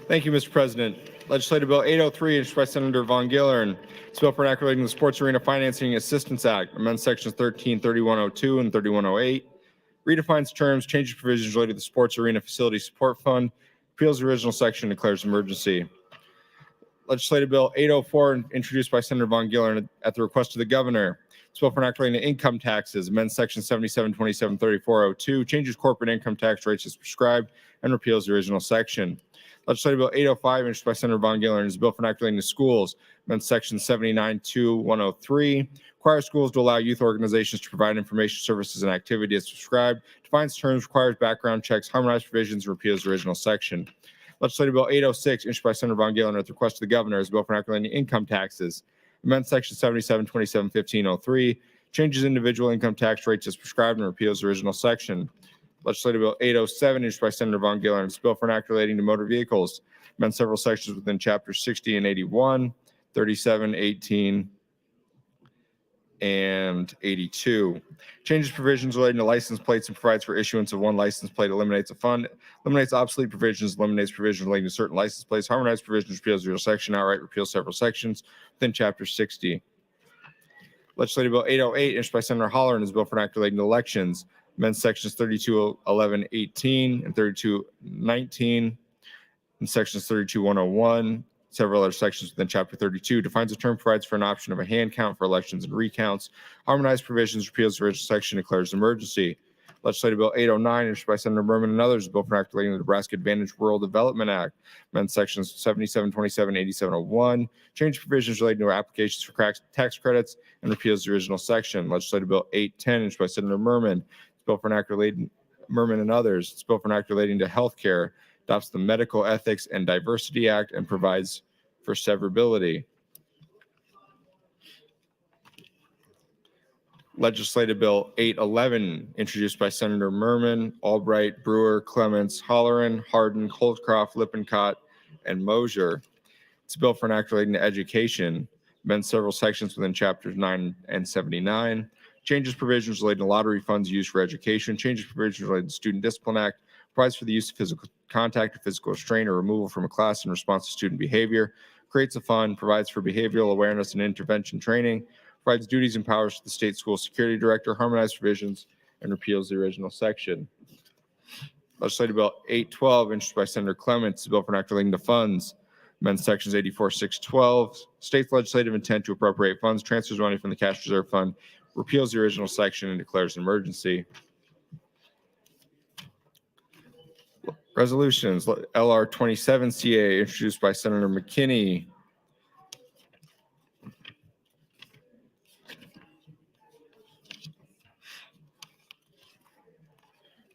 Thank you, Mr. President. Legislative Bill 803, introduced by Senator Von Gillern. It's a bill for an act relating to the Sports Arena Financing Assistance Act, amends sections 13, 3102, and 3108. Redefines terms, changes provisions related to the Sports Arena Facility Support Fund, repeals the original section, declares emergency. Legislative Bill 804, introduced by Senator Von Gillern at the request of the governor. It's a bill for an act relating to income taxes, amends section 7727-3402, changes corporate income tax rates as prescribed, and repeals the original section. Legislative Bill 805, introduced by Senator Von Gillern, is a bill for an act relating to schools, amends section 792103, requires schools to allow youth organizations to provide information services and activity as prescribed, defines terms, requires background checks, harmonized provisions, and repeals the original section. Legislative Bill 806, introduced by Senator Von Gillern at the request of the governor, is a bill for an act relating to income taxes, amends section 7727-1503, changes individual income tax rates as prescribed, and repeals the original section. Legislative Bill 807, introduced by Senator Von Gillern, is a bill for an act relating to motor vehicles, amends several sections within chapters 60 and 81, 37, 18, and 82. Changes provisions relating to license plates and provides for issuance of one license plate, eliminates a fund, eliminates obsolete provisions, eliminates provisions relating to certain license plates, harmonized provisions, repeals the original section, outright repeals several sections within chapter 60. Legislative Bill 808, introduced by Senator Holleran, is a bill for an act relating to elections, amends sections 3211-18 and 3219 and sections 32101, several other sections within chapter 32, defines a term, provides for an option of a hand count for elections and recounts, harmonized provisions, repeals the original section, declares emergency. Legislative Bill 809, introduced by Senator Berman and others, a bill for an act relating to the Nebraska Advantage Rural Development Act, amends sections 7727, 8701, change provisions relating to applications for tax credits, and repeals the original section. Legislative Bill 810, introduced by Senator Merman, bill for an act relating Merman and others. It's a bill for an act relating to health care, adopts the Medical Ethics and Diversity Act, and provides for severability. Legislative Bill 811, introduced by Senator Merman, Albright, Brewer, Clements, Holleran, Hardin, Holdcroft, Lippincott, and Mosier. It's a bill for an act relating to education, amends several sections within chapters 9 and 79. Changes provisions relating to lottery funds used for education, changes provisions related to Student Discipline Act, provides for the use of physical contact or physical restraint or removal from a class in response to student behavior, creates a fund, provides for behavioral awareness and intervention training, provides duties and powers to the state school security director, harmonized provisions, and repeals the original section. Legislative Bill 812, introduced by Senator Clements, a bill for an act relating to funds, amends sections 84-612, states legislative intent to appropriate funds, transfers money from the cash reserve fund, repeals the original section, and declares an emergency. Resolutions, LR 27CA, introduced by Senator McKinney.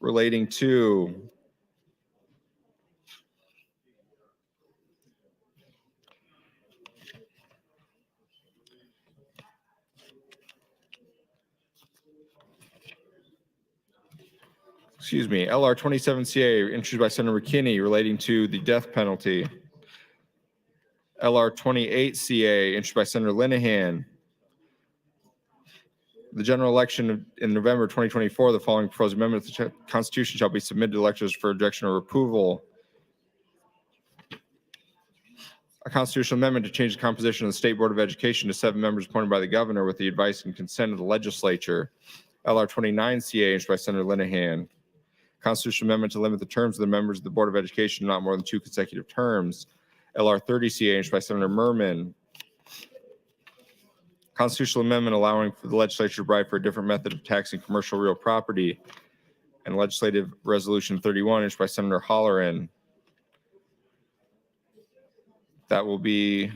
Relating to LR 27CA, introduced by Senator McKinney, relating to the death penalty. LR 28CA, introduced by Senator Linehan. The general election in November 2024, the following proposed amendment to the Constitution shall be submitted to electors for rejection or approval. A constitutional amendment to change the composition of the State Board of Education to 7 members appointed by the governor with the advice and consent of the legislature. LR 29CA, introduced by Senator Linehan. Constitutional amendment to limit the terms of the members of the Board of Education to not more than 2 consecutive terms. LR 30CA, introduced by Senator Merman. Constitutional amendment allowing for the legislature to provide for a different method of taxing commercial real property. And legislative resolution 31, introduced by Senator Holleran. That will be,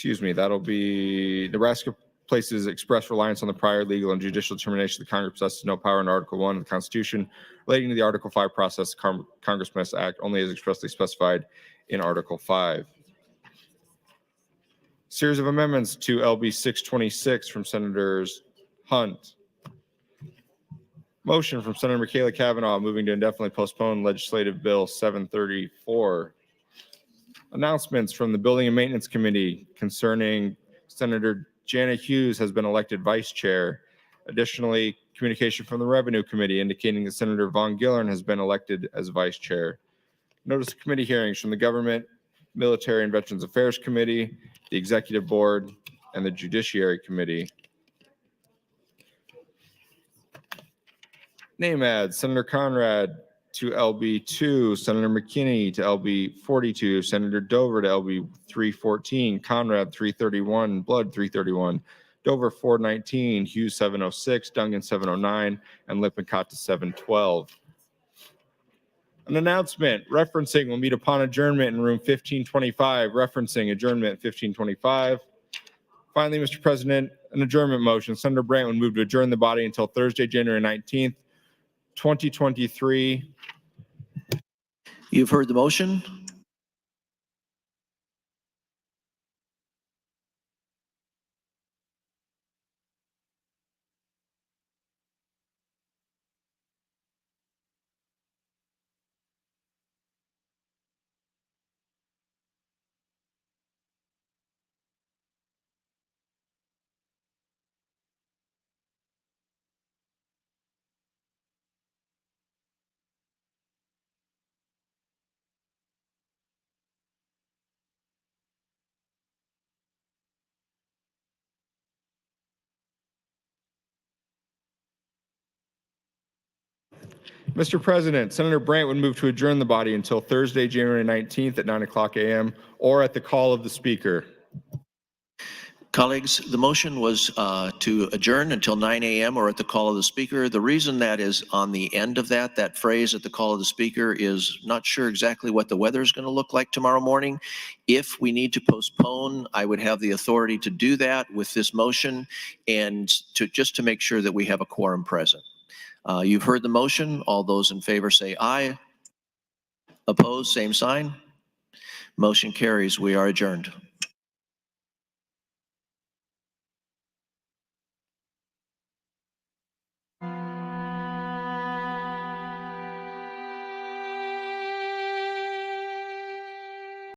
that'll be Nebraska places express reliance on the prior legal and judicial determination that Congress possesses no power in Article 1 of the Constitution relating to the Article 5 process. Congress must act only as expressly specified in Article 5. Series of amendments to LB 626 from Senators Hunt. Motion from Senator Michaela Cavanaugh moving to indefinitely postpone Legislative Bill 734. Announcements from the Building and Maintenance Committee concerning Senator Janet Hughes has been elected vice chair. Additionally, communication from the Revenue Committee indicating that Senator Von Gillern has been elected as vice chair. Notice of committee hearings from the Government, Military and Veterans Affairs Committee, the Executive Board, and the Judiciary Committee. Name ads, Senator Conrad to LB 2, Senator McKinney to LB 42, Senator Dover to LB 314, Conrad 331, Blood 331, Dover 419, Hughes 706, Duncan 709, and Lippincott to 712. An announcement referencing will meet upon adjournment in room 1525, referencing adjournment 1525. Finally, Mr. President, an adjournment motion. Senator Brandt would move to adjourn the body until Thursday, January 19th, 2023. You've heard the motion. Mr. President, Senator Brandt would move to adjourn the body until Thursday, January 19th at 9:00 a.m. or at the call of the Speaker. Colleagues, the motion was to adjourn until 9 a.m. or at the call of the Speaker. The reason that is on the end of that phrase at the call of the Speaker is not sure exactly what the weather is going to look like tomorrow morning. If we need to postpone, I would have the authority to do that with this motion and just to make sure that we have a quorum present. You've heard the motion. All those in favor say aye. Opposed, same sign. Motion carries. We are adjourned.